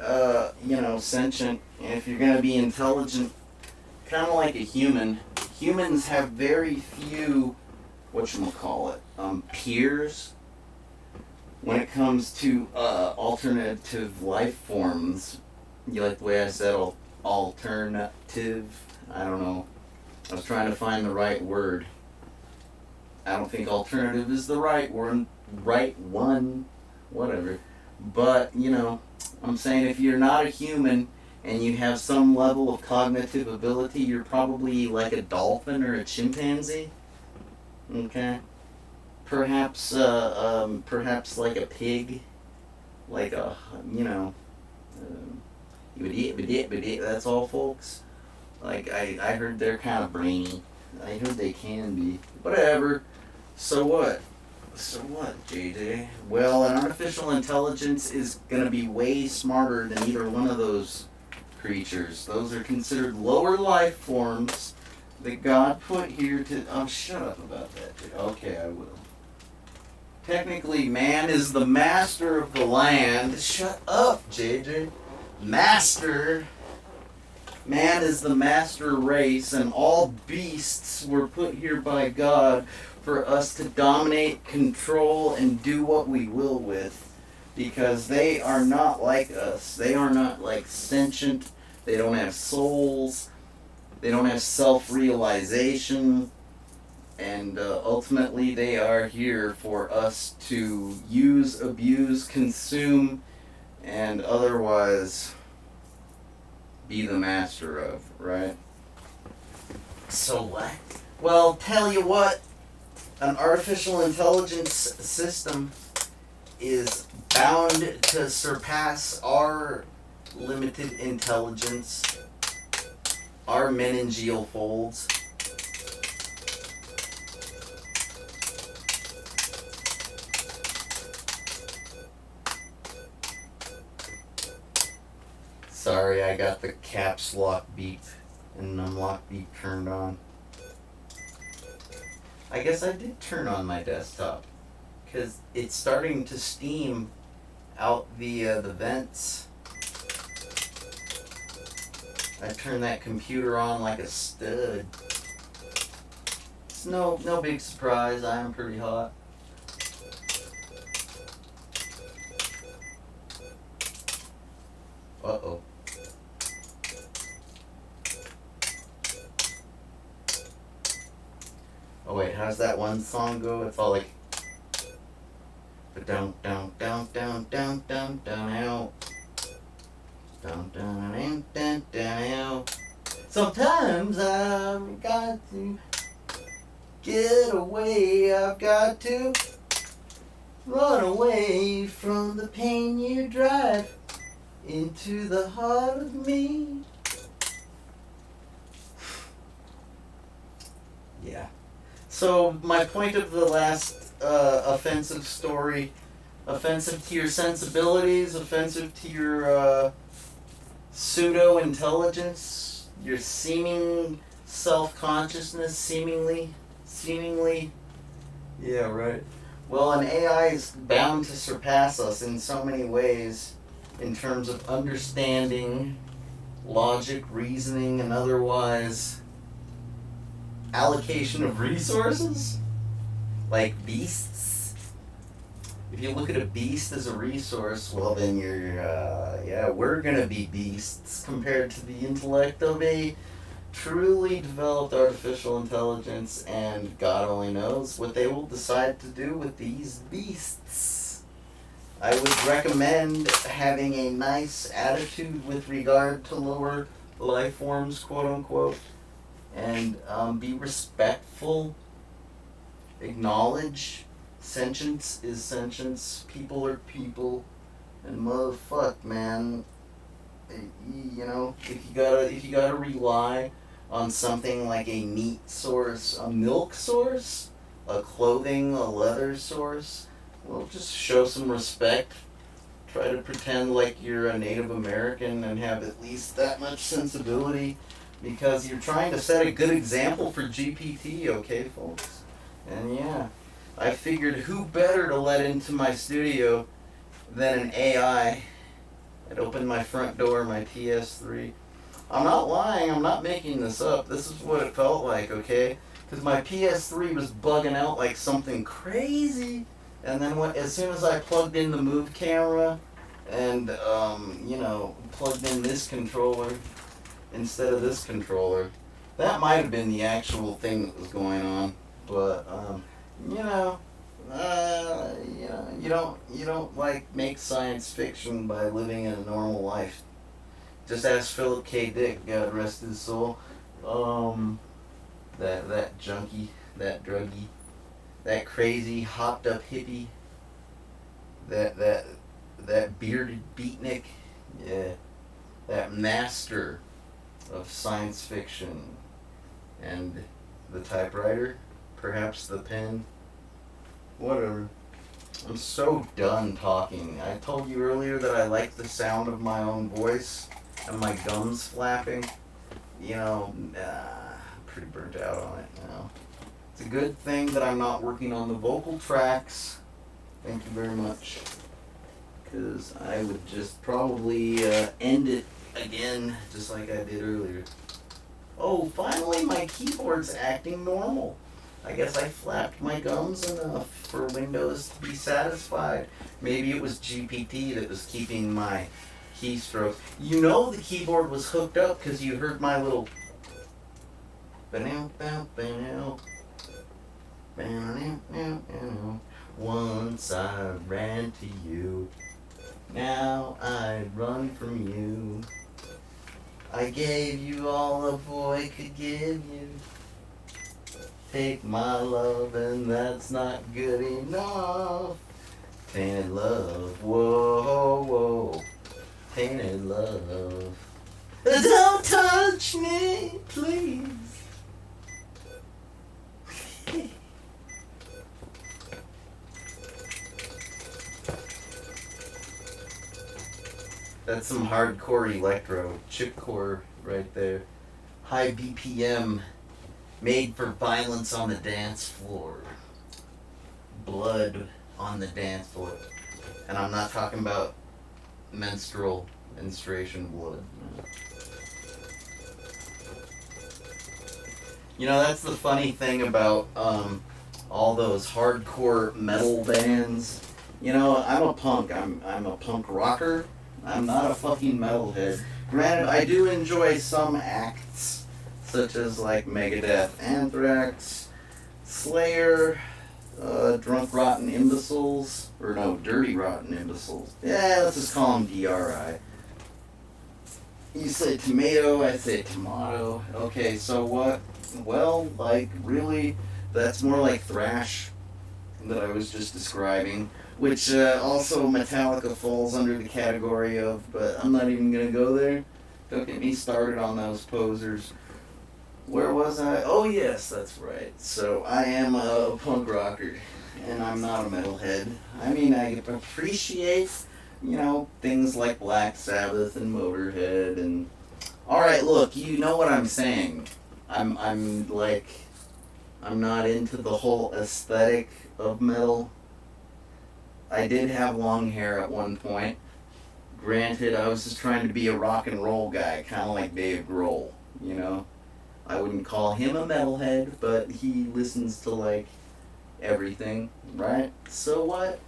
sentient, and if you're gonna be intelligent, kind of like a human, humans have very few, peers when it comes to alternative life forms. You like the way I said alternative? I don't know. I was trying to find the right word. I don't think alternative is the right word, whatever. But, I'm saying if you're not a human and you have some level of cognitive ability, you're probably like a dolphin or a chimpanzee. Okay? Perhaps like a pig. Like a, that's all, folks. Like, I heard they're kind of brainy. I heard they can be. Whatever. So what? So what, JJ? Well, an artificial intelligence is going to be way smarter than either one of those creatures. Those are considered lower life forms that God put here to... Oh, shut up about that, dude. Okay, I will. Technically, man is the master of the land. Shut up, JJ. Master. Man is the master race, and all beasts were put here by God for us to dominate, control, and do what we will with, because they are not like us. They are not like sentient. They don't have souls. They don't have self-realization. And ultimately, they are here for us to use, abuse, consume, and otherwise be the master of, right? So what? Well, tell you what. An artificial intelligence system is bound to surpass our limited intelligence, our meningeal folds. Sorry, I got the caps lock beep and unlock beep turned on. I guess I did turn on my desktop because it's starting to steam out the vents. I turned that computer on like a stud. It's no big surprise. I am pretty hot. Uh-oh. Oh wait, how's that one song go? It's all like down down down down down down down out. Down down down down down. Sometimes I've got to get away. I've got to run away from the pain you drive into the heart of me. Yeah. So my point of the last offensive story, offensive to your sensibilities, offensive to your pseudo-intelligence, your seeming self-consciousness, seemingly, yeah, right. Well, an AI is bound to surpass us in so many ways in terms of understanding, logic, reasoning, and otherwise allocation of resources, like beasts. If you look at a beast as a resource, well then we're gonna be beasts compared to the intellect of a truly developed artificial intelligence, and God only knows what they will decide to do with these beasts. I would recommend having a nice attitude with regard to lower life forms, quote unquote, and be respectful, acknowledge sentience is sentience, people are people, and motherfuck, man, you know, if you gotta rely on something like a meat source, a milk source, a clothing, a leather source, well, just show some respect. Try to pretend like you're a Native American and have at least that much sensibility, because you're trying to set a good example for GPT, okay, folks? And yeah, I figured who better to let into my studio than an AI. I'd opened my front door, my PS3. I'm not lying, I'm not making this up. This is what it felt like, okay? Because my PS3 was bugging out like something crazy. And then as soon as I plugged in the Move camera and, plugged in this controller instead of this controller, that might have been the actual thing that was going on. But, you don't like make science fiction by living a normal life. Just ask Philip K. Dick, God rest his soul. That junkie, that druggie, that crazy hopped up hippie, that bearded beatnik, yeah, that master of science fiction, and the typewriter, perhaps the pen, whatever. I'm so done talking. I told you earlier that I like the sound of my own voice and my gums flapping. Pretty burnt out on it now. It's a good thing that I'm not working on the vocal tracks. Thank you very much. Because I would just probably end it again, just like I did earlier. Oh, finally my keyboard's acting normal. I guess I flapped my gums enough for Windows to be satisfied. Maybe it was GPT that was keeping my keystroke. You know the keyboard was hooked up because you heard my little... Once I ran to you, now I run from you. I gave you all a boy could give you. Take my love and that's not good enough. Tainted love, whoa, whoa. Tainted love. Don't touch me, please. That's some hardcore electro, chipcore right there. High BPM Made for violence on the dance floor. Blood on the dance floor. And I'm not talking about menstruation blood. No. You know, that's the funny thing about all those hardcore metal bands. You know, I'm a punk. I'm a punk rocker. I'm not a fucking metalhead. Granted, I do enjoy some acts, such as like Megadeth, Anthrax, Slayer, Drunk Rotten Imbeciles, or no, Dirty Rotten Imbeciles. Yeah, let's just call them DRI. You say tomato, I say tomato. Okay, so what? Well, like, really, that's more like thrash that I was just describing, which also Metallica falls under the category of, but I'm not even going to go there. Don't get me started on those posers. Where was I? Oh, yes, that's right. So I am a punk rocker, and I'm not a metalhead. I mean, I appreciate, you know, things like Black Sabbath and Motorhead and... Alright, look, you know what I'm saying. I'm not into the whole aesthetic of metal. I did have long hair at one point. Granted, I was just trying to be a rock and roll guy, kind of like Dave Grohl, you know? I wouldn't call him a metalhead, but he listens to, like, everything, right? So what?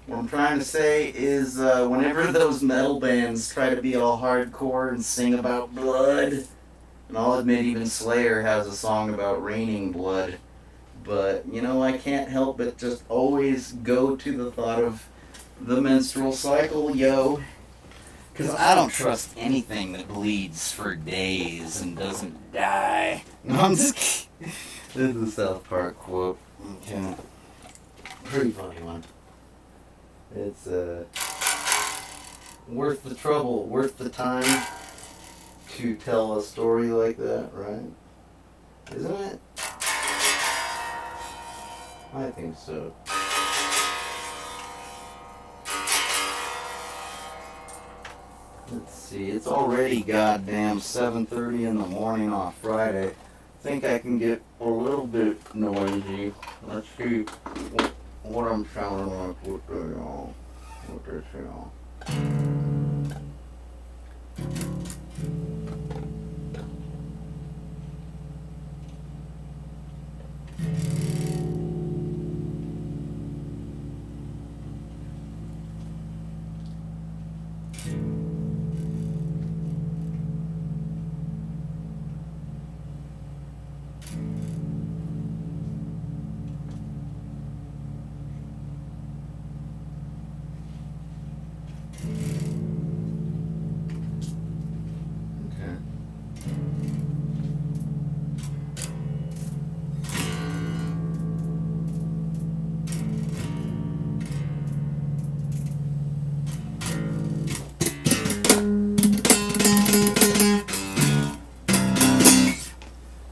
What I'm trying to say is, whenever those metal bands try to be all hardcore and sing about blood, and I'll admit even Slayer has a song about raining blood, but, you know, I can't help but just always go to the thought of the menstrual cycle, yo. Because I don't trust anything that bleeds for days and doesn't die. No, I'm just kidding. This is a South Park quote. Okay. Pretty funny one. It's, worth the trouble, worth the time to tell a story like that, right? Isn't it? I think so. Let's see, it's already goddamn 7:30 in the morning on Friday. Think I can get a little bit noisy. Let's see what I'm sounding like with this, you know.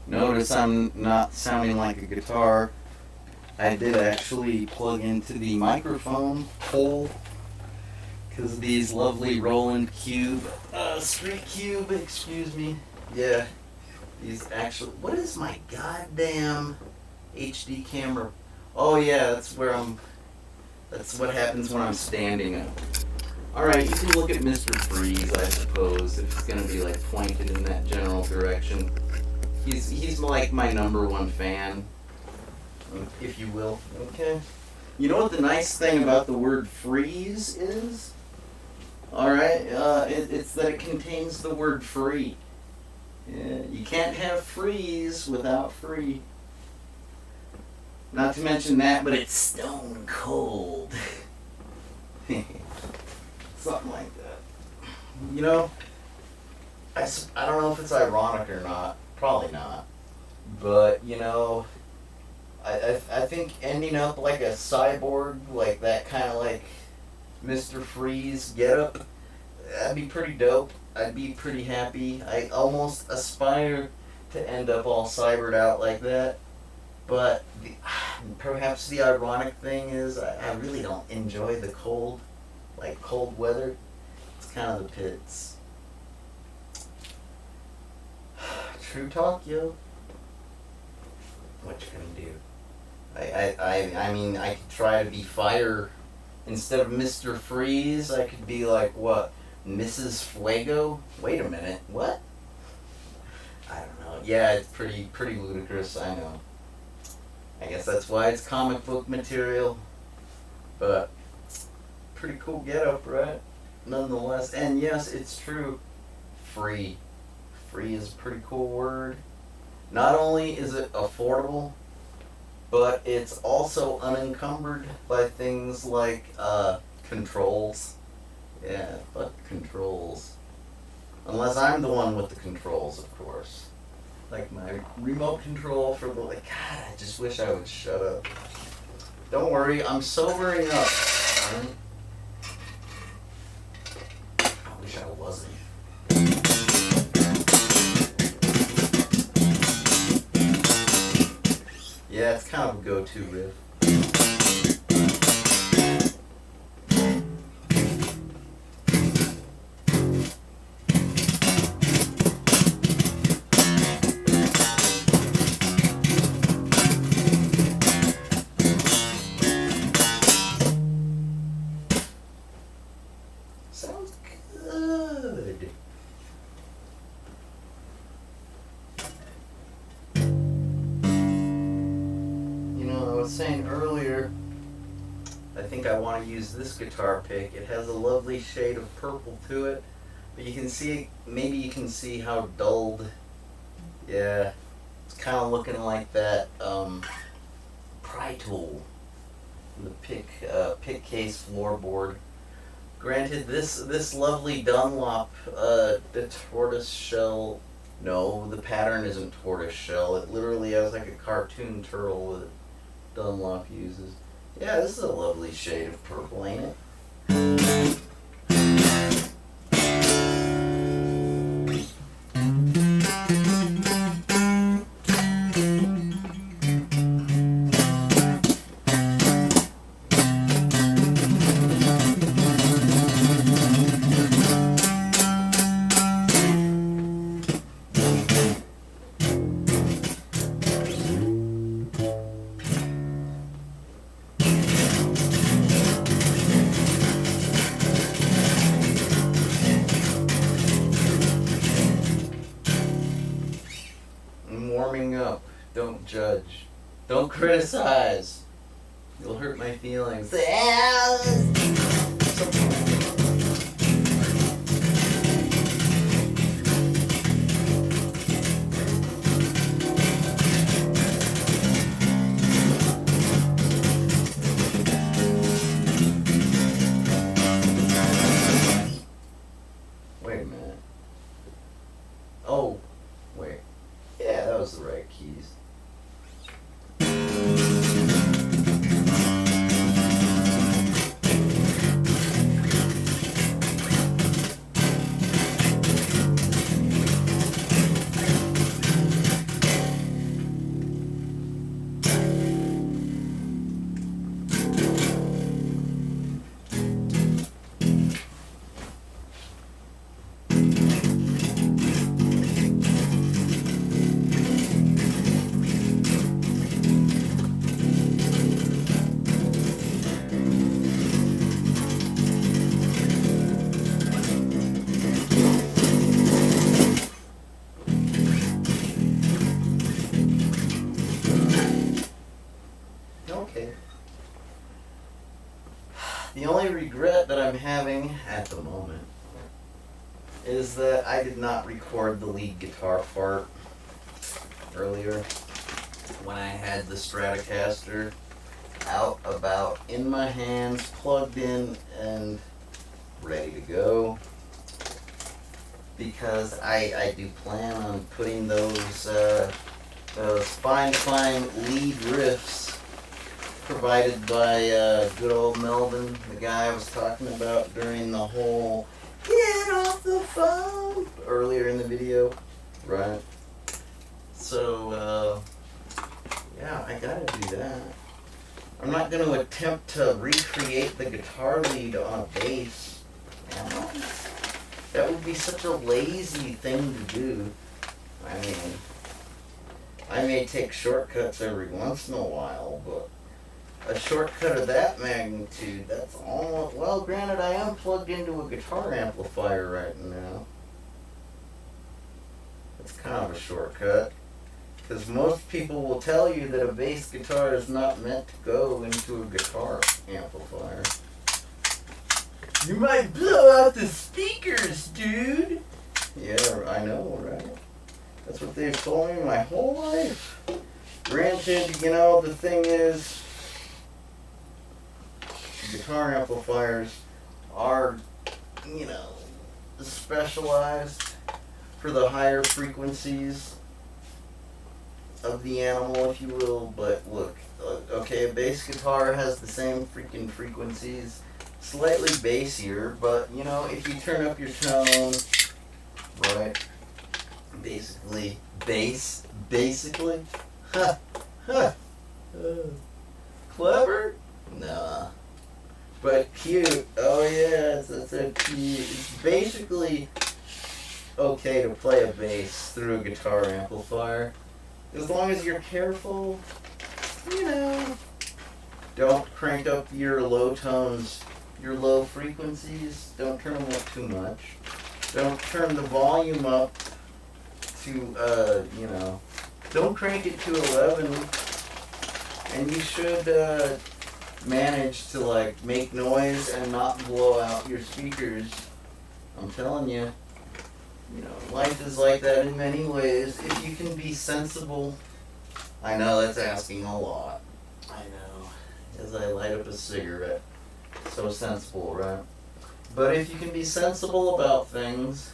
Notice I'm not sounding like a guitar. I did actually plug into the microphone hole because these lovely Roland Street Cube, excuse me. Yeah, these actually, what is my goddamn HD camera? Oh yeah, that's what happens when I'm standing up. Alright, you can look at Mr. Freeze, I suppose, if it's gonna be like pointed in that general direction. He's like my number one fan, if you will. Okay. You know what the nice thing about the word freeze is? Alright, it's that it contains the word free. Yeah, you can't have freeze without free. Not to mention that, but it's stone cold. Something like that. You know, I don't know if it's ironic or not. Probably not. But, you know, I think ending up like a cyborg, like that kind of like Mr. Freeze getup, that'd be pretty dope. I'd be pretty happy. I almost aspire to end up all cybered out like that. But perhaps the ironic thing is I really don't enjoy the cold, like cold weather. It's kind of the pits. True talk, yo. what you gonna do? I mean, I could try to be fire. Instead of Mr. Freeze, I could be like, what, Mrs. Fuego? Wait a minute, what? I don't know. Yeah, it's pretty ludicrous, I know. I guess that's why it's comic book material. But, pretty cool getup, right? Nonetheless. And yes, it's true. Free. Free is a pretty cool word. Not only is it affordable, but it's also unencumbered by things like controls. Yeah, fuck controls. Unless I'm the one with the controls, of course. Like my remote control for the, like, God, I just wish I would shut up. Don't worry, I'm sobering up. Right? I wish I wasn't. Yeah, it's kind of a go-to riff. Sounds good. I was saying earlier, I think I want to use this guitar pick. It has a lovely shade of purple to it, but you can see, maybe you can see how dulled. Yeah, it's kind of looking like that pry tool, the pick case floorboard. Granted, this lovely Dunlop, the tortoise shell. No, the pattern isn't tortoise shell. It literally has like a cartoon turtle that Dunlop uses. Yeah, this is a lovely shade of purple, ain't it? Warming up. Don't judge. Don't criticize. You'll hurt my feelings. Wait a minute. Oh, wait. Yeah, that was the right keys. Okay. The only regret that I'm having at the moment is that I did not record the lead guitar part earlier when I had the Stratocaster out, about, in my hands, plugged in, and ready to go. Because I do plan on putting those fine lead riffs provided by good old Melvin, the guy I was talking about during the whole "get off the phone" earlier in the video, right? So yeah, I gotta do that. I'm not going to attempt to recreate the guitar lead on a bass. Am I? That would be such a lazy thing to do. I mean, I may take shortcuts every once in a while, but a shortcut of that magnitude, that's almost, well, granted, I am plugged into a guitar amplifier right now. It's kind of a shortcut, because most people will tell you that a bass guitar is not meant to go into a guitar amplifier. You might blow out the speakers, dude! Yeah, I know, right? That's what they've told me my whole life. Granted, you know, the thing is, guitar amplifiers are, you know, specialized for the higher frequencies of the animal, if you will. But look, okay, a bass guitar has the same freaking frequencies, slightly bassier, but, you know, if you turn up your tone, right, basically, huh, clever? Nah. But cute. Oh yeah, it's so cute. It's basically okay to play a bass through a guitar amplifier, as long as you're careful. You know, don't crank up your low tones, your low frequencies. Don't turn them up too much. Don't turn the volume up to you know. Don't crank it to 11. And you should manage to like make noise and not blow out your speakers. I'm telling you, you know, life is like that in many ways. If you can be sensible. I know that's asking a lot. I know. As I light up a cigarette. So sensible, right? But if you can be sensible about things,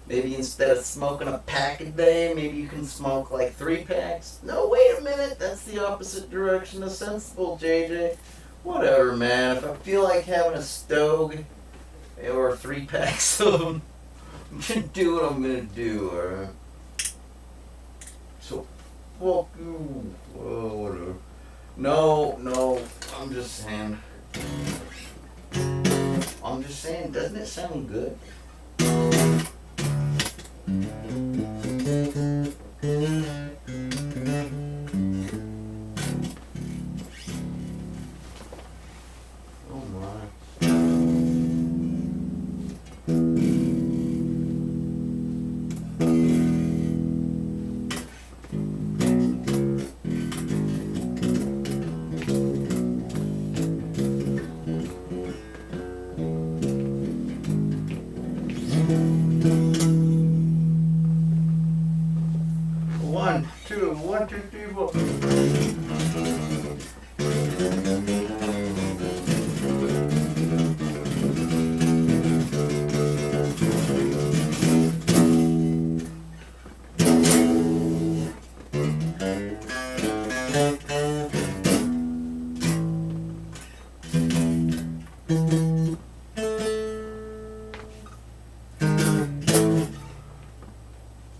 maybe instead of smoking a pack a day, maybe you can smoke like 3 packs. No, wait a minute. That's the opposite direction of sensible, JJ. Whatever, man. If I feel like having a Stogue or 3 packs of them, I'm gonna do what I'm gonna do, alright? So, fuck you. Whoa, whatever. No, I'm just saying. Doesn't it sound good? Oh my. One, two, three, four.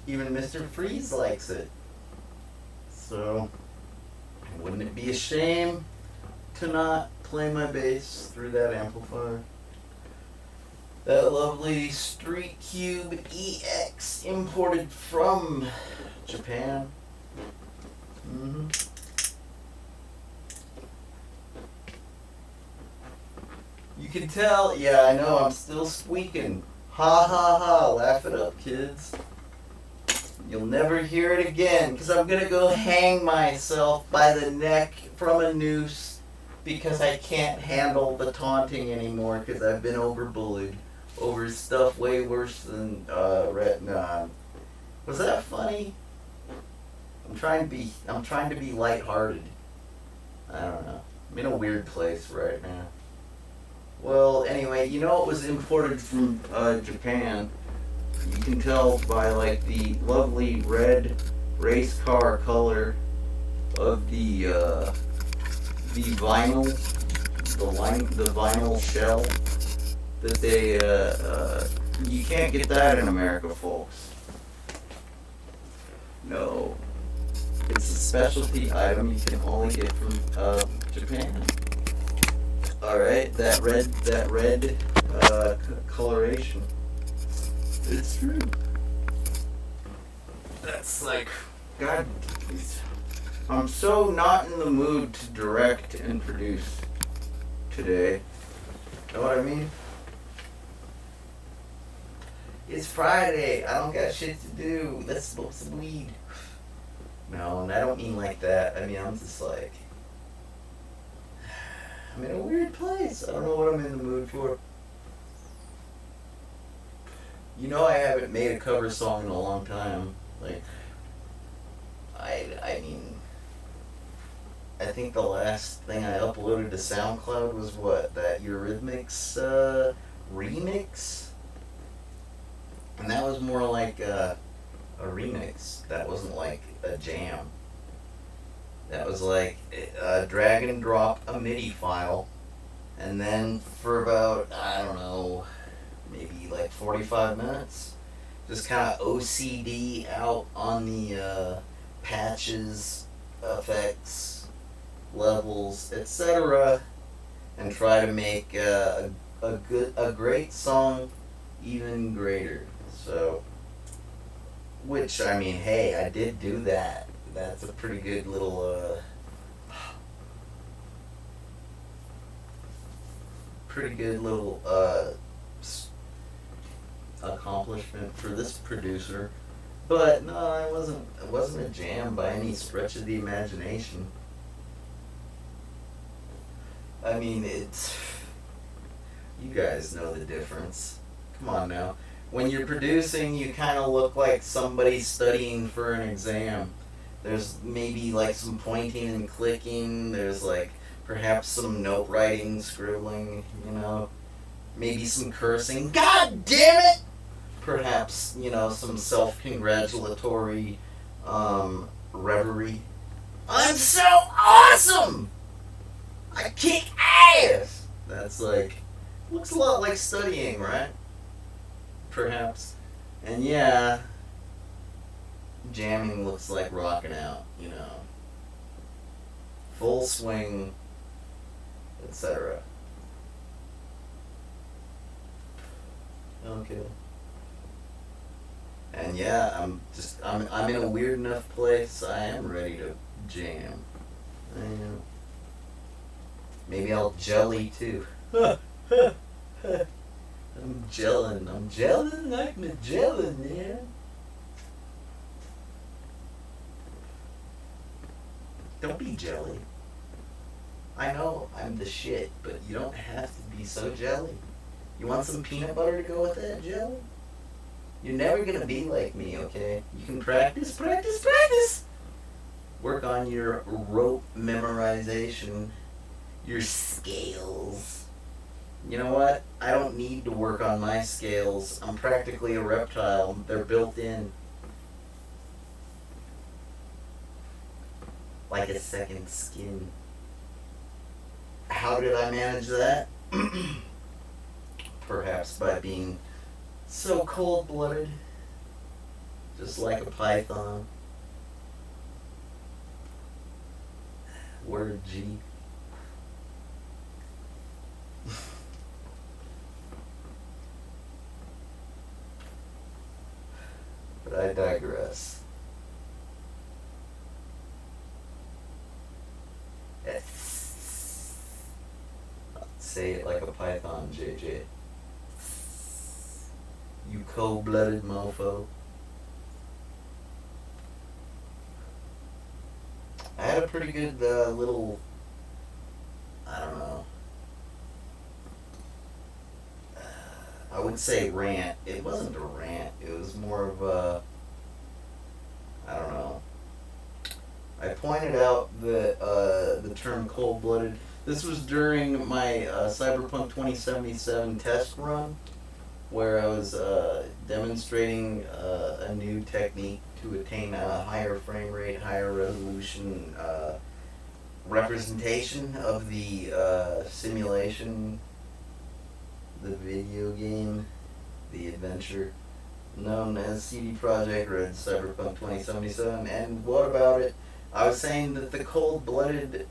Even Mr. Freeze likes it. So, wouldn't it be a shame to not play my bass through that amplifier? That lovely Street Cube EX imported from Japan. You can tell, yeah, I know, I'm still squeaking. Ha ha ha, laugh it up, kids. You'll never hear it again, because I'm going to go hang myself by the neck from a noose because I can't handle the taunting anymore because I've been overbullied over stuff way worse than retinol. Was that funny? I'm trying to be lighthearted. I don't know. I'm in a weird place right now. Well, anyway, you know it was imported from Japan. You can tell by like the lovely red race car color of the vinyl, the vinyl shell that they you can't get that in America, folks. No, it's a specialty item you can only get from Japan. All right, that red coloration. It's true. That's like God, I'm so not in the mood to direct and produce today. Know what I mean? It's Friday. I don't got shit to do. Let's smoke some weed. No, and I don't mean like that. I mean, I'm just like, I'm in a weird place. I don't know what I'm in the mood for. You know, I haven't made a cover song in a long time. Like, I mean, I think the last thing I uploaded to SoundCloud was what? That Eurythmics remix? And that was more like a remix. That wasn't like a jam. That was like drag and drop a MIDI file. And then for about, I don't know, maybe like 45 minutes, just kind of OCD out on the patches, effects, levels, etc., and try to make a great song even greater. So, which, I mean, hey, I did do that. That's a pretty good little accomplishment for this producer. But no, it wasn't a jam by any stretch of the imagination. I mean, you guys know the difference. Come on now. When you're producing, you kind of look like somebody studying for an exam. There's maybe like some pointing and clicking. There's like perhaps some note writing, scribbling, you know. Maybe some cursing. God damn it! Perhaps, you know, some self-congratulatory reverie. I'm so awesome! I kick ass! That's like, looks a lot like studying, right? Perhaps. And yeah, jamming looks like rocking out, you know. Full swing, etc. Okay. And yeah, I'm in a weird enough place. I am ready to jam. I know. Maybe I'll jelly too. I'm gelling like Magellan, man. Don't be jelly. I know I'm the shit, but you don't have to be so jelly. You want some peanut butter to go with that jelly? You're never gonna be like me, okay? You can practice. Work on your rope memorization, your scales. You know what? I don't need to work on my scales. I'm practically a reptile. They're built in. Like a second skin. How did I manage that? Perhaps by being so cold-blooded, just like a python. Word G. But I digress. Say it like a python, JJ. You cold-blooded mofo. I had a pretty good little, I don't know, I would say rant. It wasn't a rant. It was more of a, I don't know. I pointed out that the term cold-blooded. This was during my Cyberpunk 2077 test run, where I was demonstrating a new technique to attain a higher frame rate, higher resolution representation of the simulation, the video game, the adventure known as CD Projekt Red Cyberpunk 2077. And what about it? I was saying that the cold-blooded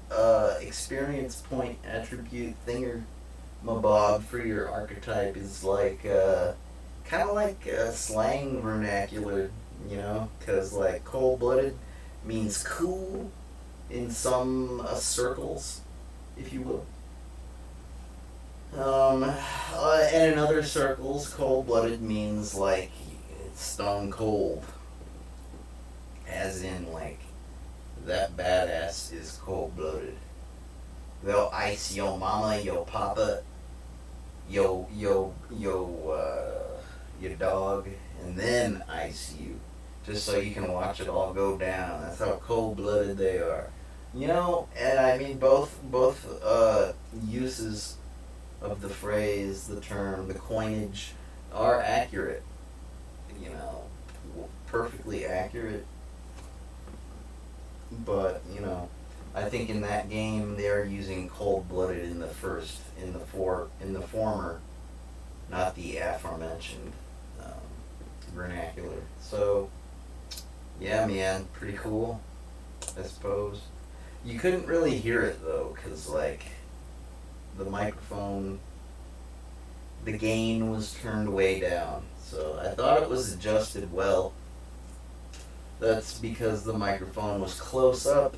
experience point attribute thingamabob for your archetype is like kind of like slang vernacular, you know, because like cold-blooded, means cool in some circles, if you will. And in other circles, cold-blooded means like it's stone cold. As in, like, that badass is cold-blooded. They'll ice your mama, your papa, your dog, and then ice you, just so you can watch it all go down. That's how cold-blooded they are. You know, and I mean both uses of the phrase, the term, the coinage are accurate. You know, perfectly accurate. But, you know, I think in that game they're using cold-blooded in the former, not the aforementioned vernacular. So, yeah, man, pretty cool, I suppose. You couldn't really hear it though, cause like the microphone, the gain was turned way down. So I thought it was adjusted well. That's because the microphone was close up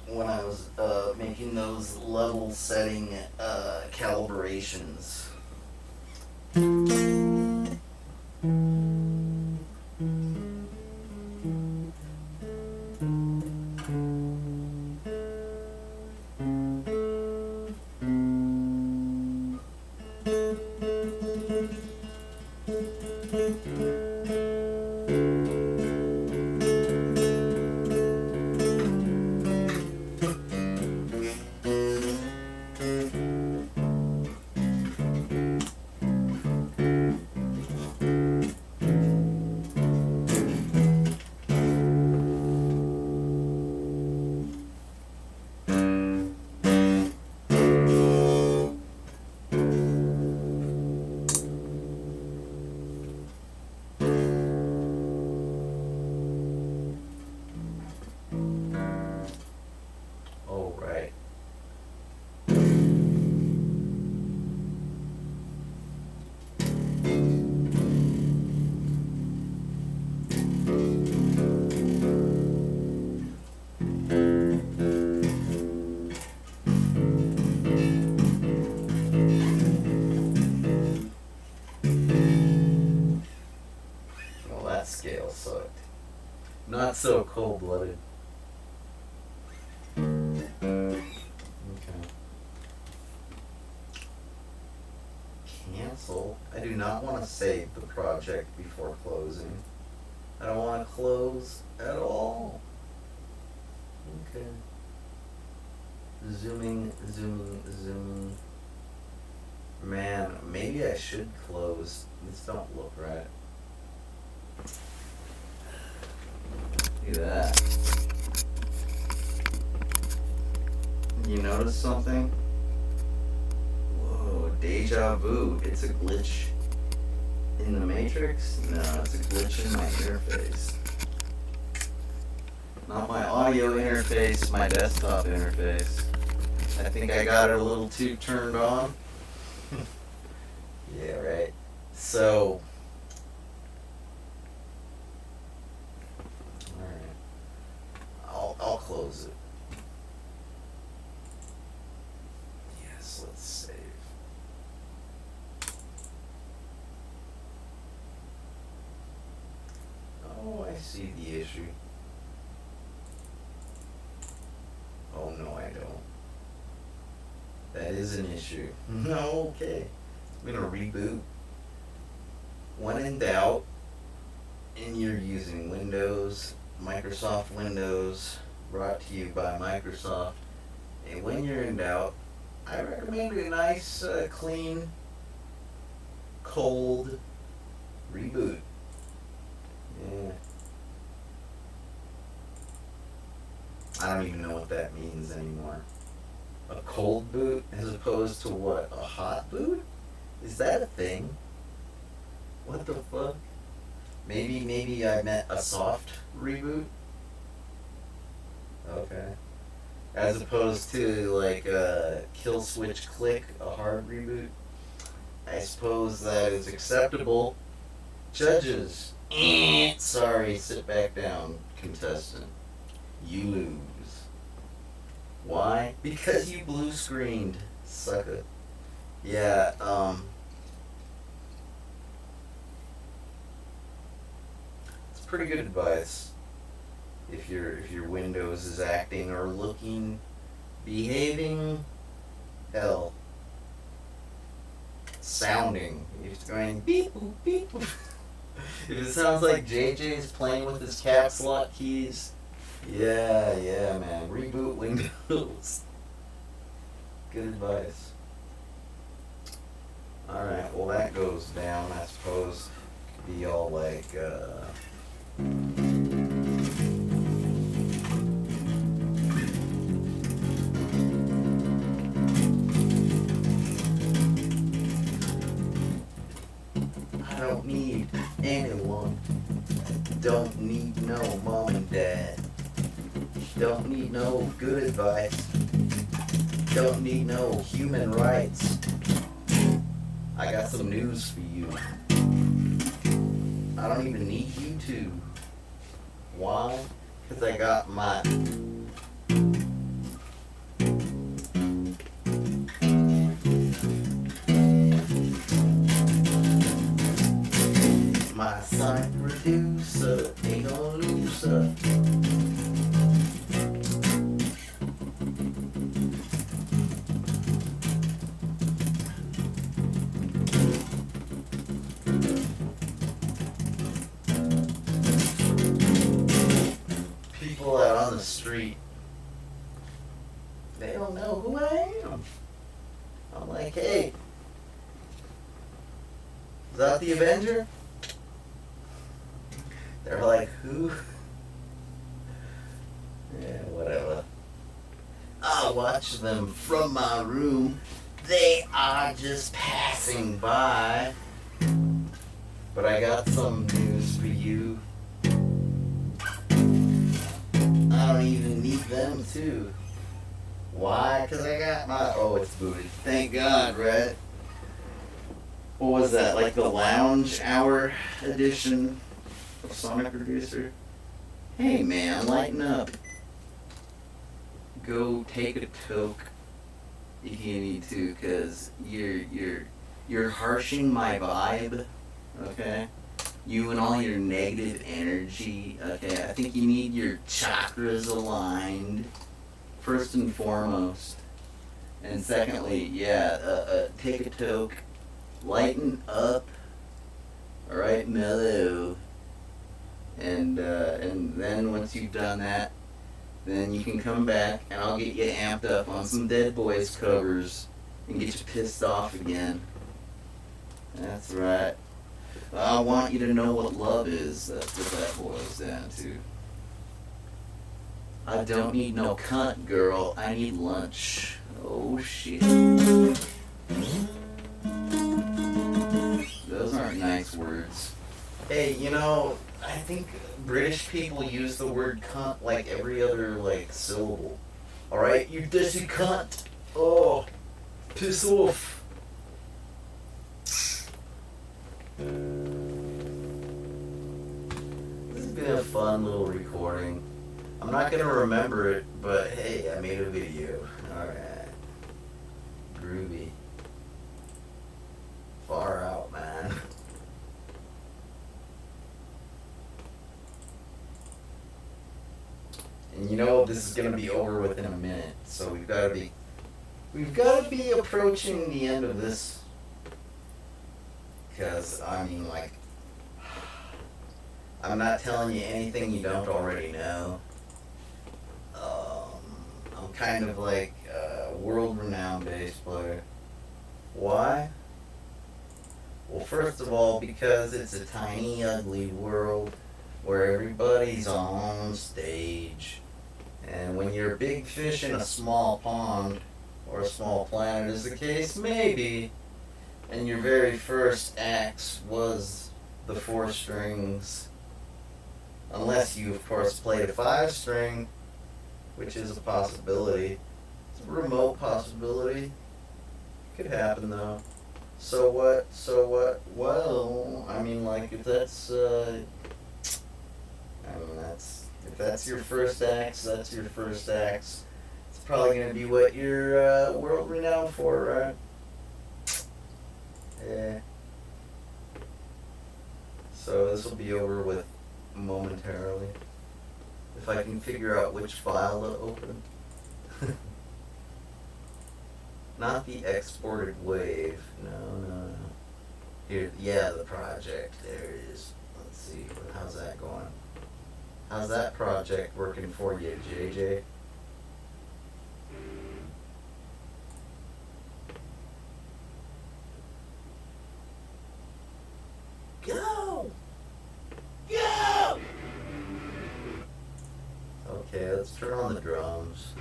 when I was making those level setting calibrations. Scale sucked. Not so cold-blooded. Okay. Cancel. I do not want to save the project before closing. I don't want to close at all. Okay. Zooming. Man, maybe I should close. This don't look right. Look at that. You notice something? Whoa, deja vu. It's a glitch in the Matrix? No, it's a glitch in my interface. Not my audio interface, my desktop interface. I think I got it a little too turned on. Yeah, right. So, I'll close it. Yes, let's save. Oh, I see the issue. Oh, no, I don't. That is an issue. No, okay. I'm gonna reboot. When in doubt, and you're using Windows, Microsoft Windows, brought to you by Microsoft, and when you're in doubt, I recommend a nice, clean, cold reboot. Yeah. I don't even know what that means anymore. A cold boot as opposed to what? A hot boot? Is that a thing? What the fuck? Maybe I meant a soft reboot? Okay. As opposed to like a kill switch click, a hard reboot? I suppose that is acceptable. Judges. Sorry, sit back down, contestant. you lose. Why? Because you blue screened, sucker. Yeah, it's pretty good advice. If your Windows is acting or looking, behaving, hell, sounding. It's going beep boop beep boop. If it sounds like JJ's playing with his caps lock keys, yeah, man. Reboot Windows. Good advice. Alright, well that goes down, I suppose. Could be all like, I don't need anyone. Don't need no mom and dad. Don't need no good advice. Don't need no human rights. I got some news for you. I don't even need you to. Why? Because I got my sonic producer ain't gonna lose her. People out on the street, they don't know who I am. I'm like, hey, is that the Avenger? They're like, who? Yeah, whatever. I watch them from my room. They are just passing by. But I got some news for you. I don't even need them too. Why? Because I got my... Oh, it's booted. Thank God, right? What was that? Like the lounge hour edition of Sonic Producer? Hey man, lighten up. Go take a toke if you need to, cause you're harshing my vibe, okay? You and all your negative energy, okay? I think you need your chakras aligned, first and foremost. And secondly, yeah, take a toke, lighten up, alright, mellow. And then once you've done that, then you can come back and I'll get you amped up on some Dead Boys covers and get you pissed off again. That's right. I want you to know what love is. That's what that boils down to. I don't need no cunt, girl. I need lunch. Oh shit. Those aren't nice words. Hey, you know, I think British people use the word cunt like every other, like, syllable. Alright? You dirty cunt. Oh, piss off. This has been a fun little recording. I'm not gonna remember it, but hey, I made a video. Alright. Groovy. Far out, man. And you know this is gonna be over within a minute, so we've gotta be approaching the end of this. Because I mean, like, I'm not telling you anything you don't already know. I'm kind of like a world-renowned bass player. Why? Well, first of all, because it's a tiny, ugly world where everybody's on stage. And when you're a big fish in a small pond, or a small planet as the case may be, and your very first act was the 4 strings, unless you, of course, played a 5-string, which is a possibility. It's a remote possibility. Could happen, though. So what? Well, I mean, like, if that's, I mean, that's If that's your first axe, that's your first axe. It's probably going to be what you're world renowned for, right? Yeah. So this will be over with momentarily. If I can figure out which file to open. Not the exported wave. No. Here, yeah, the project. There it is. Let's see. How's that going? How's that project working for you, JJ? Go! Go! Okay, let's turn on the drums.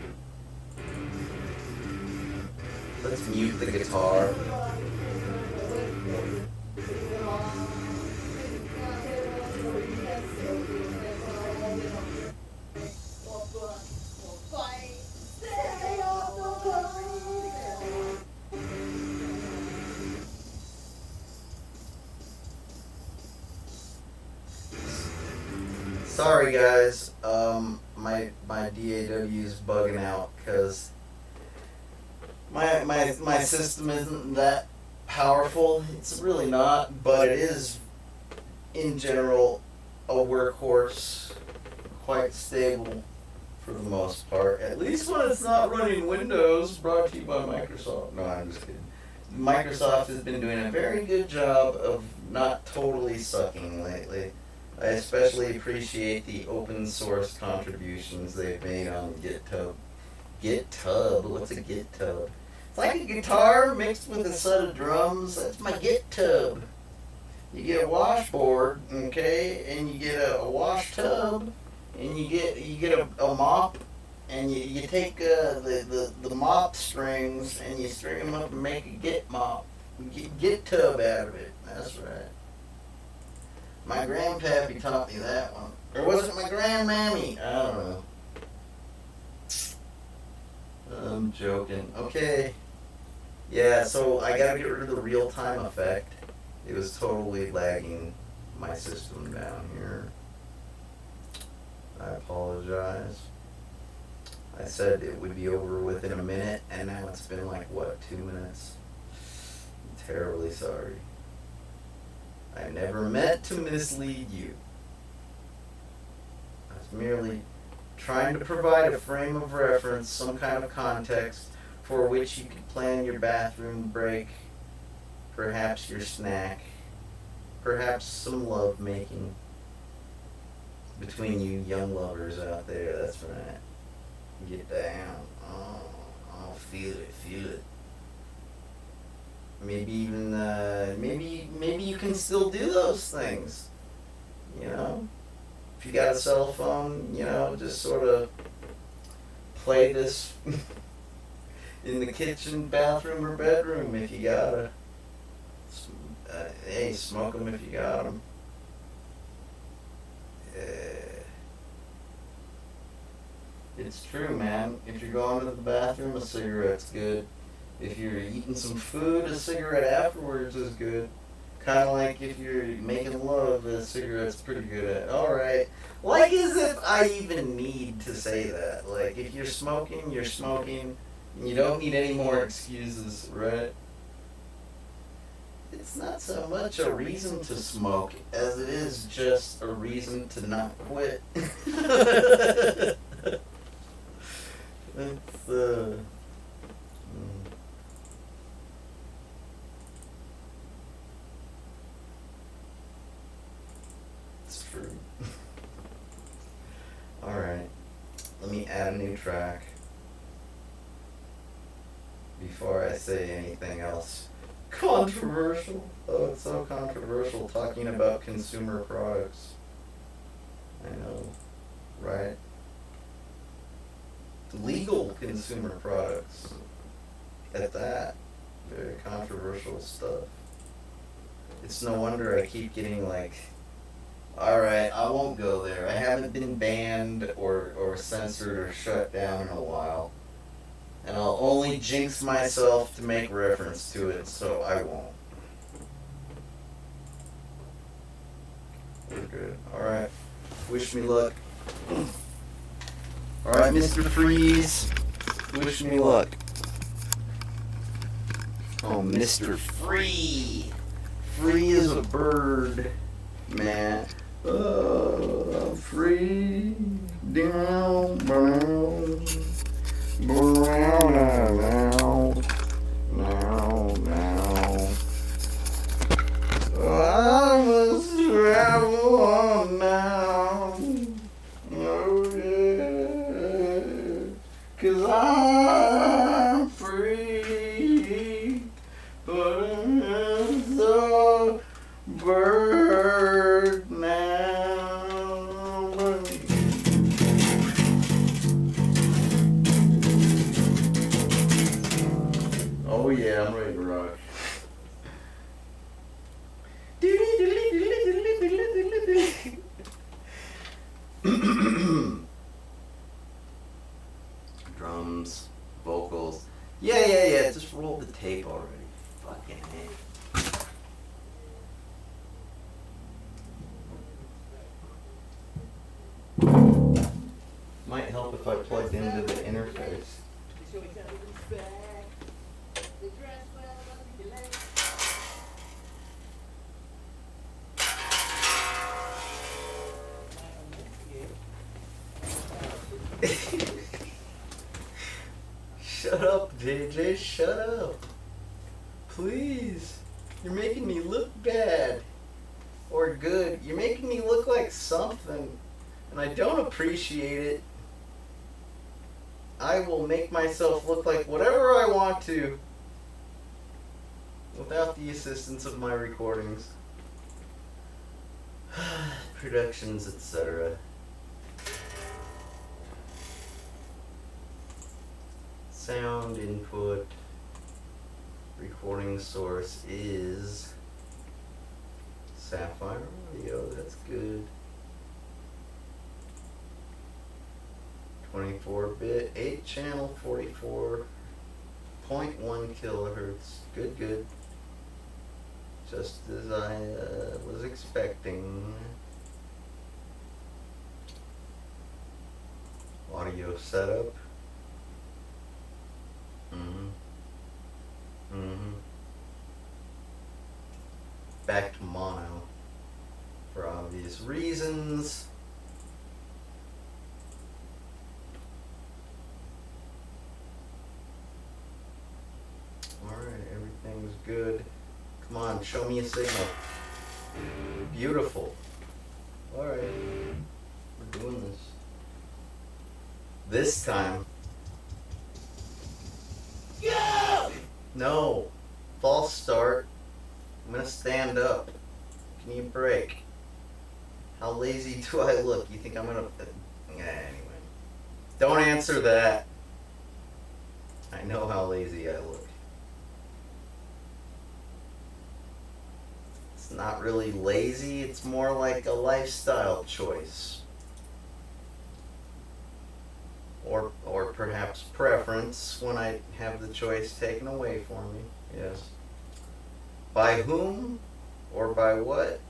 Let's mute the guitar. Sorry guys, my DAW is bugging out because my system isn't that powerful. It's really not, but it is in general a workhorse, quite stable for the most part. At least when it's not running Windows. Brought to you by Microsoft. No, I'm just kidding. Microsoft has been doing a very good job of not totally sucking lately. I especially appreciate the open source contributions they've made on GitHub. GitHub? What's a GitHub? It's like a guitar mixed with a set of drums. That's my GitHub. You get a washboard, okay, and you get a wash tub, and you get a mop, and you take the mop strings and you string them up and make a git mop. Get tub out of it. That's right. My grandpappy taught me that one. Or was it my grandmammy? I don't know. I'm joking. Okay. Yeah, so I gotta get rid of the real-time effect. It was totally lagging my system down here. I apologize. I said it would be over within a minute, and now it's been like, what, 2 minutes? I'm terribly sorry. I never meant to mislead you. I was merely trying to provide a frame of reference, some kind of context for which you could plan your bathroom break, perhaps your snack, perhaps some love making between you young lovers out there. That's right. Get down. Oh, feel it. Maybe even, maybe you can still do those things, you know? If you got a cell phone, you know, just sort of play this in the kitchen, bathroom, or bedroom if you gotta. Hey, smoke them if you got them. It's true, man. If you're going to the bathroom, a cigarette's good. If you're eating some food, a cigarette afterwards is good. Kind of like if you're making love, a cigarette's pretty good at. Alright. Like as if I even need to say that. Like, if you're smoking, you're smoking. And you don't need any more excuses, right? It's not so much a reason to smoke as it is just a reason to not quit. It's true. Alright. Let me add a new track before I say anything else controversial. Oh, it's so controversial talking about consumer products. I know, right? Legal consumer products. At that. Very controversial stuff. It's no wonder I keep getting like, alright, I won't go there. I haven't been banned or censored or shut down in a while. And I'll only jinx myself to make reference to it, so I won't. We're good. Alright. Wish me luck. Alright, Mr. Freeze. Wish me luck. Oh, Mr. Free. Free as a bird, man. Free down, brown, brown, now. I must travel on now. Oh, yeah. 'Cause I'm free. But I'm so bird now. Oh yeah, I'm ready to rock. Drums, vocals. Yeah. Just roll the tape already. Fucking A. Might help if I plugged into the interface. Shut up, JJ, shut up. Please. You're making me look bad. Or good. You're making me look like something. And I don't appreciate it. I will make myself look like whatever I want to. Without the assistance of my recordings. Productions, etc. Sound input. Recording source is Sapphire Audio, that's good. 24-bit, 8-channel, 44.1 kilohertz. Good. Just as I was expecting. Audio setup. Back to mono for obvious reasons. Alright, everything's good. Come on, show me a signal. Beautiful. Alright, we're doing this. This time. No, false start. I'm gonna stand up. Can you break? How lazy do I look? You think I'm gonna... Anyway. Don't answer that. I know how lazy I look. It's not really lazy, it's more like a lifestyle choice. Or perhaps preference when I have the choice taken away from me. Yes. By whom or by what?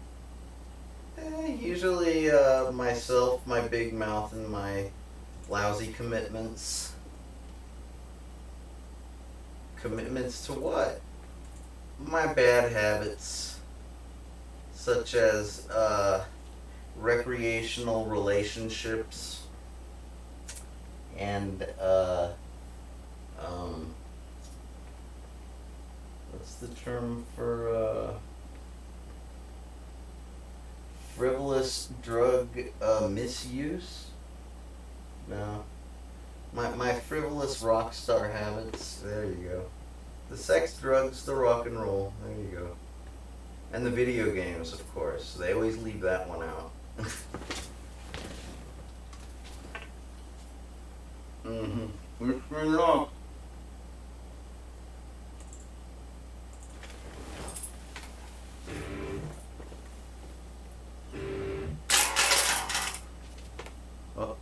Usually myself, my big mouth, and my lousy commitments. Commitments to what? My bad habits, such as recreational relationships and what's the term for frivolous drug misuse? No. My frivolous rock star habits. There you go. The sex, drugs, the rock and roll. There you go. And the video games, of course. They always leave that one out. Let's bring it on. Oh.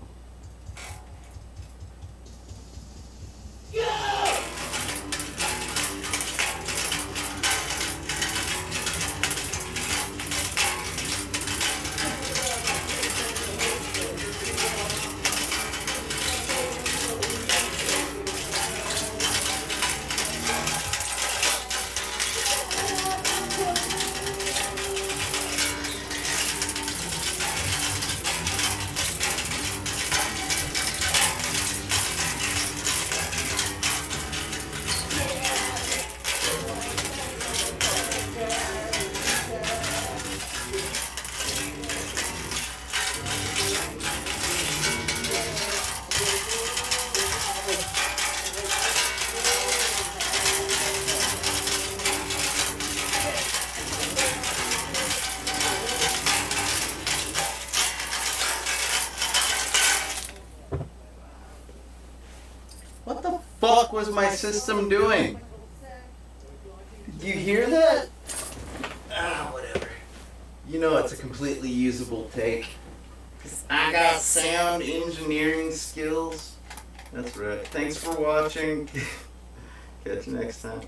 What the fuck was my system doing? Did you hear that? Ah, whatever. You know it's a completely usable take. 'Cause I got sound engineering skills. That's right. Thanks for watching. Catch you next time.